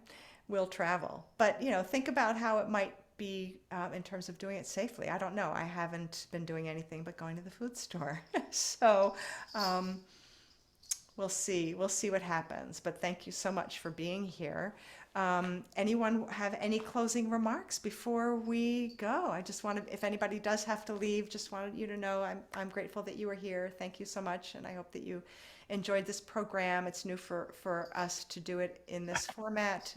we'll travel. But, think about how it might be in terms of doing it safely. I don't know. I haven't been doing anything but going to the food store. So we'll see. We'll see what happens. But thank you so much for being here. Anyone have any closing remarks before we go? I just wanted, if anybody does have to leave, just wanted you to know I'm grateful that you were here. Thank you so much. And I hope that you enjoyed this program. It's new for us to do it in this format.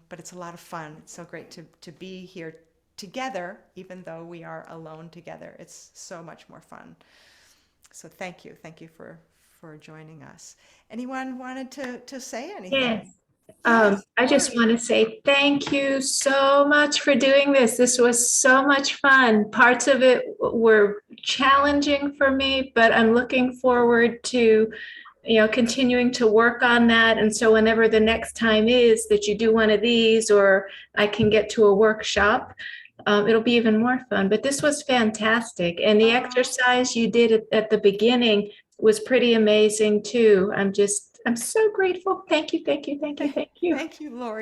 But it's a lot of fun. It's so great to be here together, even though we are alone together. It's so much more fun. So thank you. Thank you for joining us. Anyone wanted to say anything? Yes. Yes, I just want to say thank you so much for doing this. This was so much fun. Parts of it were challenging for me, but I'm looking forward to continuing to work on that. And so whenever the next time is that you do one of these, or I can get to a workshop, it'll be even more fun. But this was fantastic. And the exercise you did at the beginning was pretty amazing too. I'm so grateful. Thank you. Thank you, Lori.